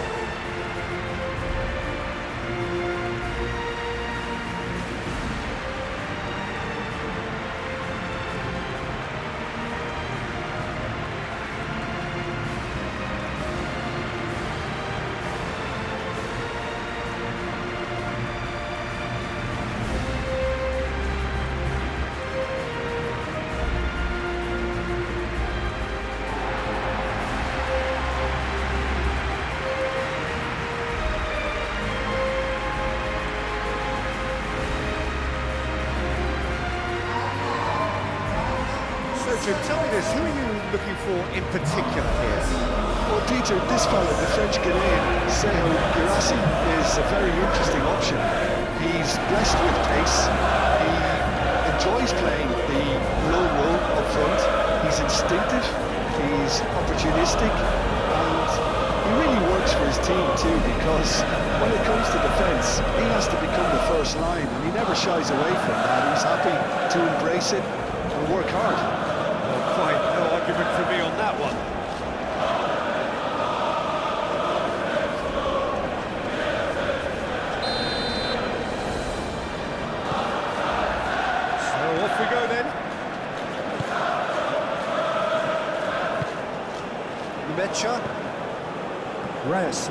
Jim, tell me this, who are you looking for in particular here? Well, Peter, this fella, the French Canadian, Sergio Girassi, is a very interesting option. He's blessed with pace, he enjoys playing the lone role up front, he's instinctive, he's opportunistic, and he really works for his team too, because when it comes to defence, he has to become the first line, and he never shies away from that. He's happy to embrace it and work hard. Quite no argument from me on that one. So off we go then. Mecha. Reyes.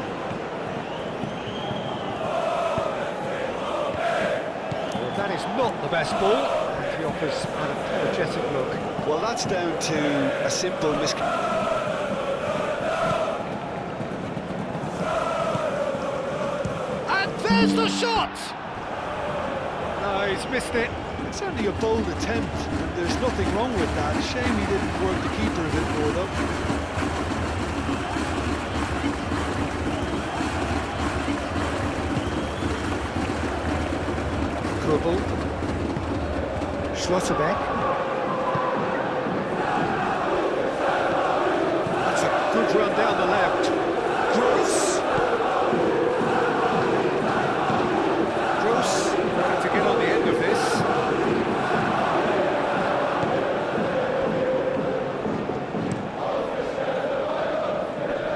Well, that is not the best ball. And he offers an apologetic look. Well, that's down to a simple And there's the shot! No, he's missed it. It's only a bold attempt, and there's nothing wrong with that. A shame he didn't work the keeper a bit more, though. Kurbel. Schlotterbeck. Good run down the left. Gross. Gross looking to get on the end of this.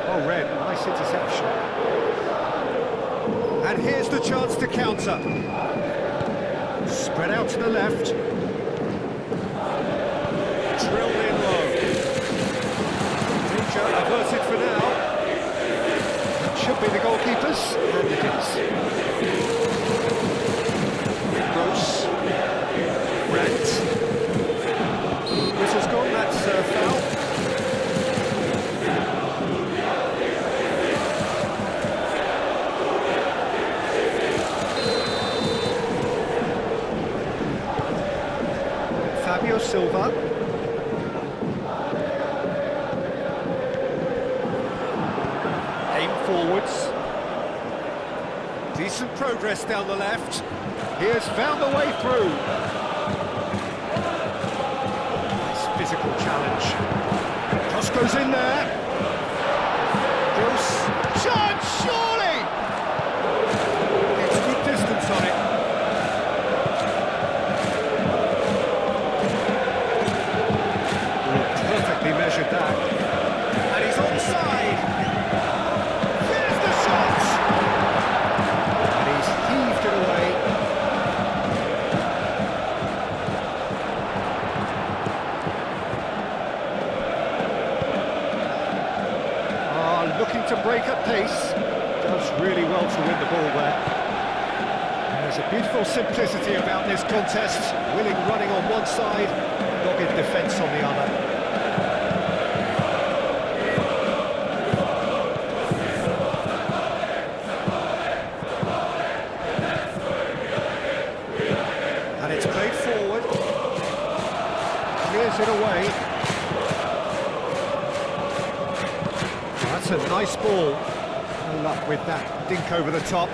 Oh, Red, nice interception. And here's the chance to counter. Spread out to the left. Drilled in low. Averted for now. That should be the goalkeepers, and it is. Gross. Brandt. Whistle's gone, that's foul. Silva. Aim forwards. Decent progress down the left. He has found the way through. Nice physical challenge. Cross goes in there. Gross. Chance, surely! Gets good distance on it. Perfectly measured that. And he's onside. There's the shot! And he's heaved it away. Looking to break at pace. Does really well to win the ball there. There's a beautiful simplicity about this contest. Willing running on one side, dogged defence on the other. And it's played forward. Clears it away. That's a nice ball. No luck with that dink over the top.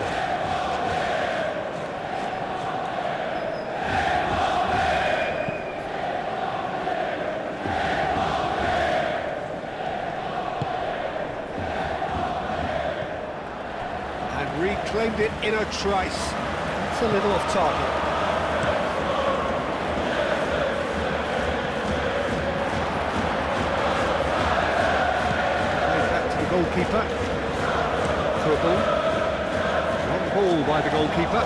And reclaimed it in a trice. It's a little off target. Goalkeeper. Trouble. Long ball by the goalkeeper.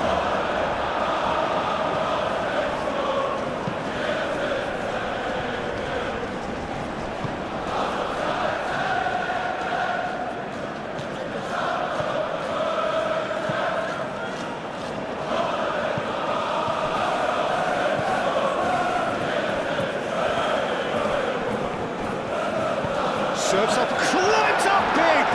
Serves up, climbs up big!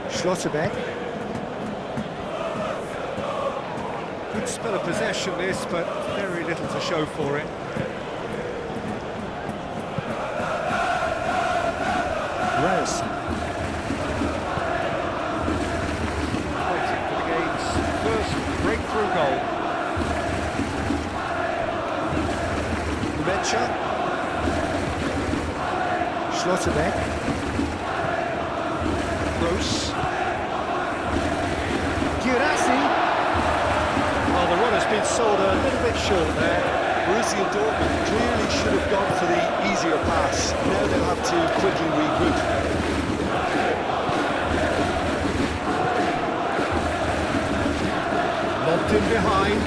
Schlotterbeck. Good spell of possession this, but very little to show for it. Reyes. Breakthrough goal. Mecha. Schlotterbeck. Gross. Girassi. Well, the run has been sold a little bit short there. Borussia Dortmund clearly should have gone for the easier pass. Now they'll have to quickly regroup. Lobbed in behind.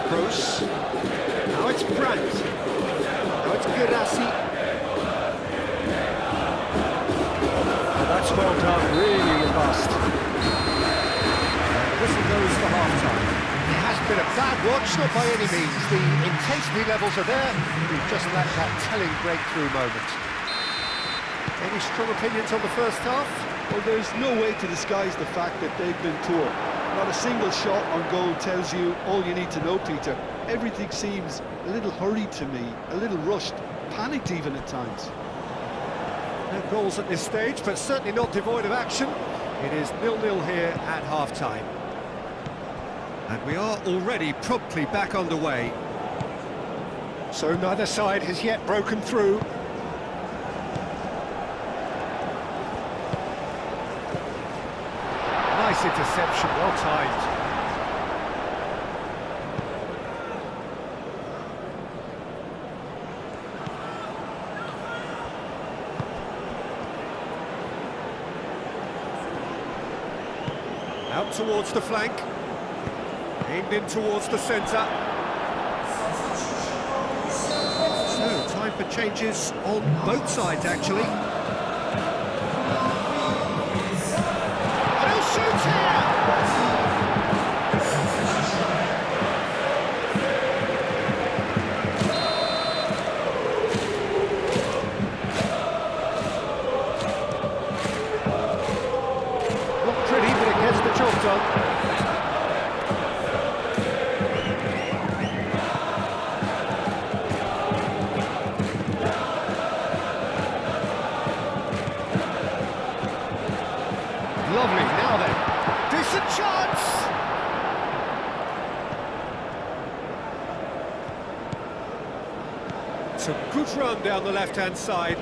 Gross. Now it's Brandt. Now it's Girassi. Oh, that's well done, really robust. The whistle goes for half-time. It has been a bad watch, not by any means. The intensity levels are there. We've just lacked that telling breakthrough moment. Any strong opinions on the first half? Well, there's no way to disguise the fact that they've been poor. Not a single shot on goal tells you all you need to know, Peter. Everything seems a little hurried to me, a little rushed, panicked even at times. No goals at this stage, but certainly not devoid of action. It is 0-0 here at half-time. And we are already promptly back underway. So neither side has yet broken through. Nice interception, well timed. Out towards the flank. Aimed in towards the centre. So, time for changes on both sides, actually. And he'll shoot here! It's a good run down the left-hand side.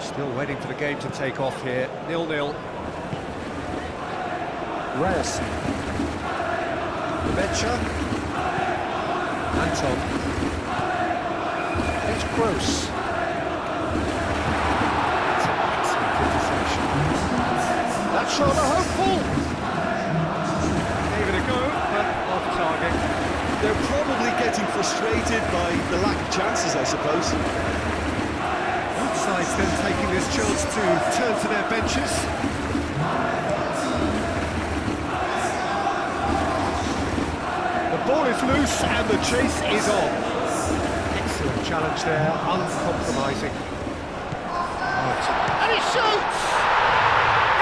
Still waiting for the game to take off here. 0-0. Reyes. Becher. Anton. It's Gross. That's an excellent interception. That's rather hopeful. Gave it a go, but off target. They're probably getting frustrated by the lack of chances, I suppose. Both sides then taking this chance to turn to their benches. The ball is loose and the chase is on. Excellent challenge there, uncompromising. Right. And he shoots!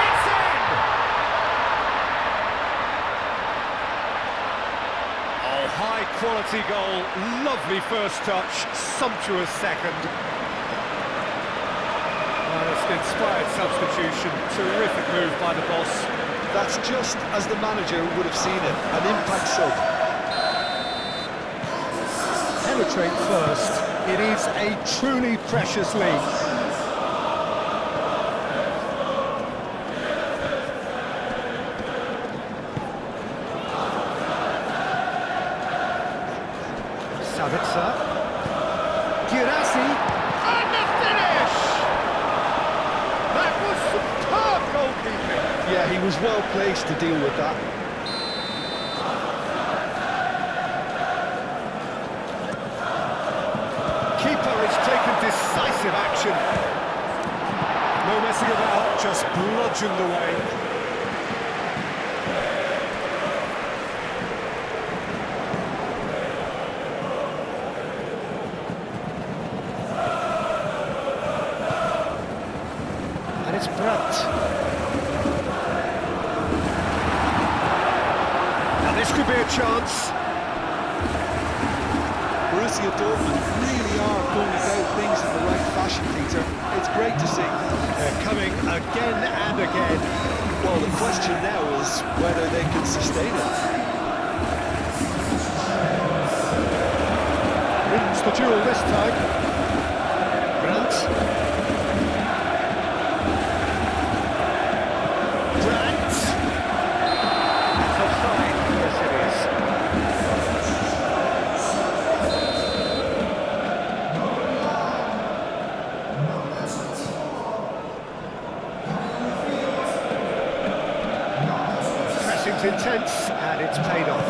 It's in! Oh, high quality goal, lovely first touch, sumptuous second. It's an inspired substitution, terrific move by the boss. That's just as the manager would have seen it, an impact sub. Penetrate first. It is a truly precious lead. Savitzer. Girassi. And the finish! That was superb goalkeeping. Yeah, he was well placed to deal with that. Keeper has taken decisive action. No messing about, just bludgeoned away. And it's Brandt. Now this could be a chance. Borussia Dortmund really are going about things in the right fashion, Peter. It's great to see. They're coming again and again. Well, the question now is whether they can sustain it. Wins the duel this time. Brandt. Brandt. It's offside. Yes, it is. Pressing's intense, and it's paid off.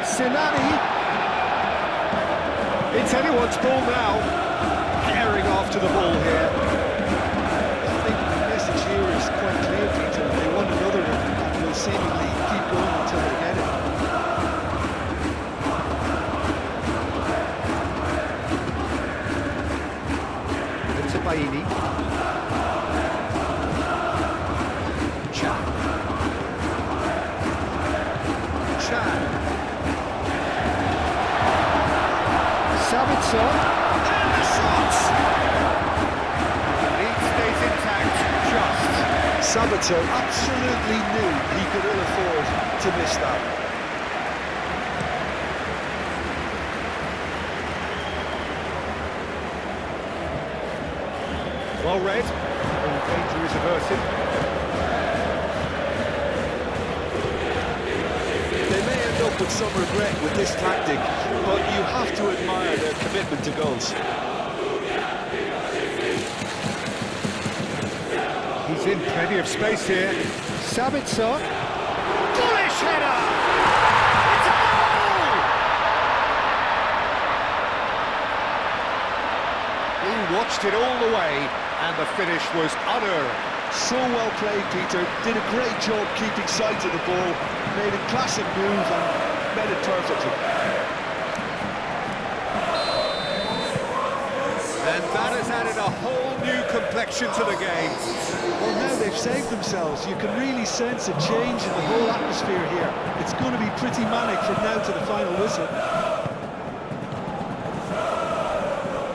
Sinani. It's anyone's ball now. Herring after the ball here. I think the message here is quite clear, Peter. They want another one and will seemingly keep going until they get it. It's a Baini. Chan. Sabitzer. And the shot! The lead stays intact, just. Sabitzer absolutely knew he could ill afford to miss that. Well read. All danger is averted. They may end up with some regret with this tactic, but you have to admire their commitment to goals. He's in plenty of space here. Sabitzer. Bullish header! It's a goal! He watched it all the way, and the finish was unearned. So well played, Peter. Did a great job keeping sight of the ball, made a classic move and made it perfectly. And that has added a whole new complexion to the game. Well, now they've saved themselves. You can really sense a change in the whole atmosphere here. It's going to be pretty manic from now to the final whistle.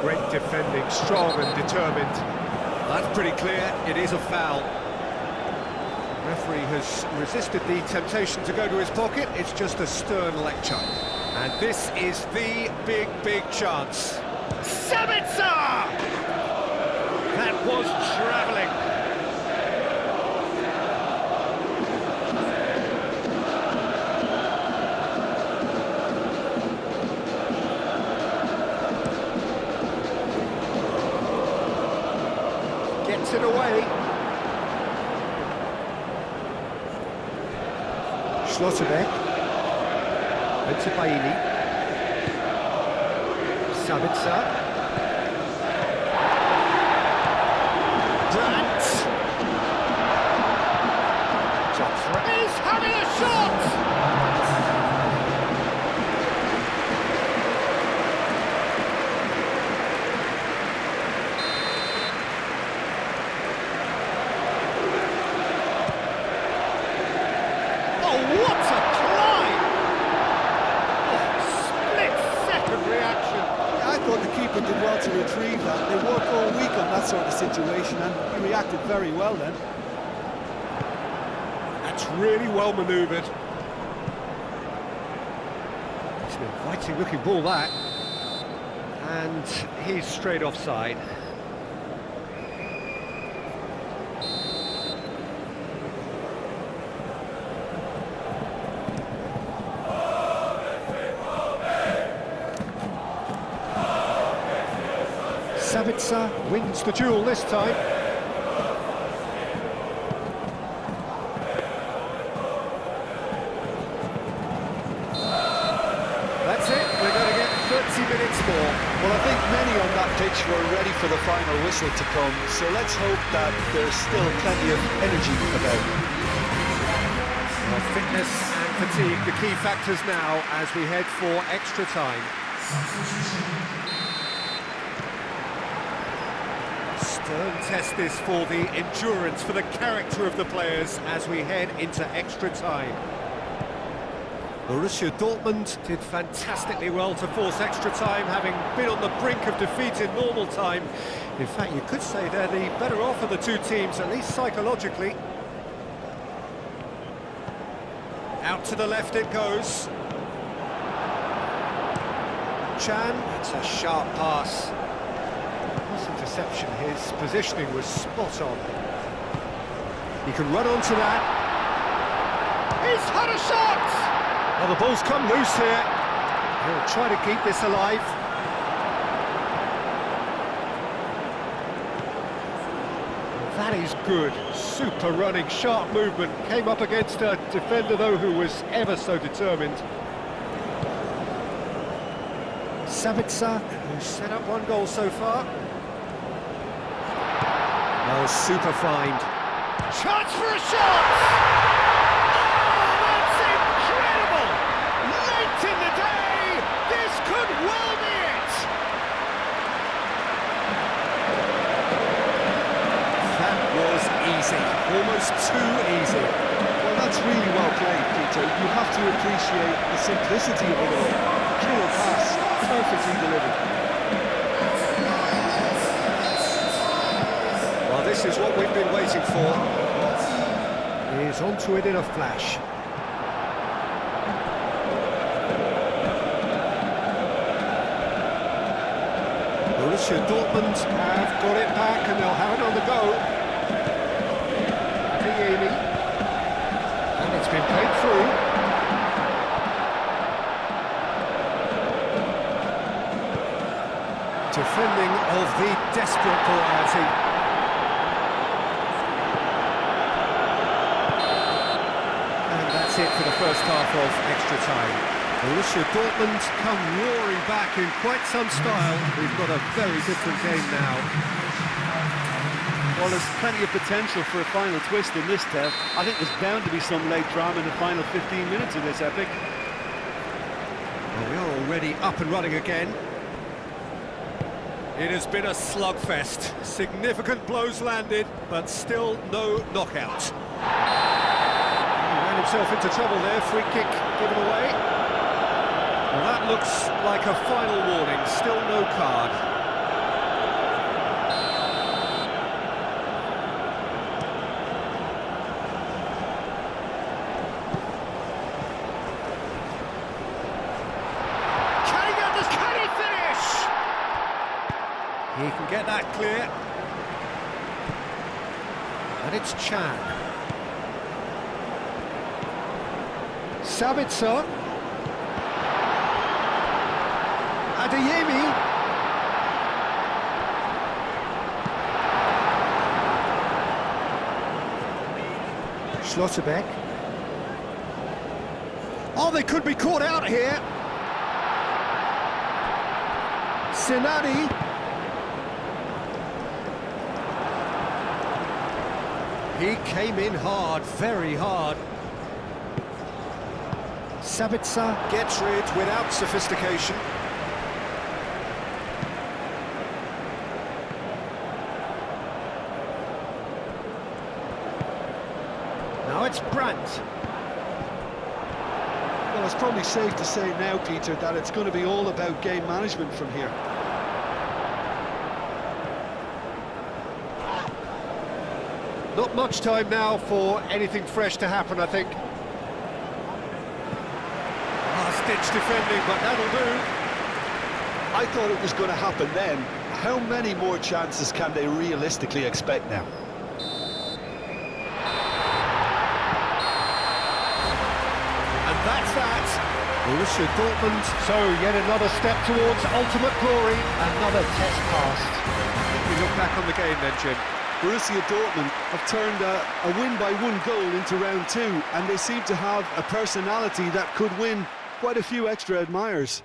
Great defending, strong and determined. That's pretty clear, it is a foul. The referee has resisted the temptation to go to his pocket, it's just a stern lecture. And this is the big chance. Sabitzer! That was travelling. Gets it away. Schlotterbeck. Into Bailey. Sabitzer. Brandt. Joffrey is having a shot! Did well to retrieve that. They work all week on that sort of situation, and he reacted very well then. That's really well manoeuvred. It's an inviting looking ball, that. And he's straight offside. Sabitzer wins the duel this time. That's it, we're going to get 30 minutes more. Well, I think many on that pitch were ready for the final whistle to come, so let's hope that there's still plenty of energy about. Well, fitness and fatigue, the key factors now as we head for extra time. Stern test this for the endurance, for the character of the players as we head into extra time. Borussia Dortmund did fantastically well to force extra time, having been on the brink of defeat in normal time. In fact, you could say they're the better off of the two teams, at least psychologically. Out to the left it goes. Chan, it's a sharp pass. Interception, his positioning was spot on. He can run onto that. He's had a shot! Well, the ball's come loose here. He'll try to keep this alive. That is good. Super running, sharp movement. Came up against a defender, though, who was ever so determined. Sabitzer, who's set up one goal so far. Oh, super find. Chance for a shot! Oh, that's incredible! Late in the day, this could well be it! That was easy, almost too easy. Well, that's really well played, Peter. You have to appreciate the simplicity of it all. Killer pass, perfectly delivered. This is what we've been waiting for. He's onto it in a flash. Borussia Dortmund have got it back and they'll have it on the go. Adeyemi. And it's been played through. Defending of the desperate variety. It for the first half of extra time. Borussia Dortmund come roaring back in quite some style. We've got a very different game now. Well, there's plenty of potential for a final twist in this, Tev. I think there's bound to be some late drama in the final 15 minutes of this epic. Well, we are already up and running again. It has been a slugfest. Significant blows landed, but still no knockout. Himself into trouble there, free kick given away. Well, that looks like a final warning, still no card. He can get that clear. And it's Chan. Sabitzer. Adeyemi. Schlotterbeck. Oh, they could be caught out here. Sinani. He came in hard, very hard. Sabitzer gets rid without sophistication. Now it's Brandt. Well, it's probably safe to say now, Peter, that it's going to be all about game management from here. Not much time now for anything fresh to happen, I think. Last-ditch defending, but that'll do. I thought it was going to happen then. How many more chances can they realistically expect now? And that's that. Borussia Dortmund, so yet another step towards ultimate glory. Another test passed. We look back on the game then, Jim. Borussia Dortmund have turned a win-by-one goal into round two, and they seem to have a personality that could win quite a few extra admirers.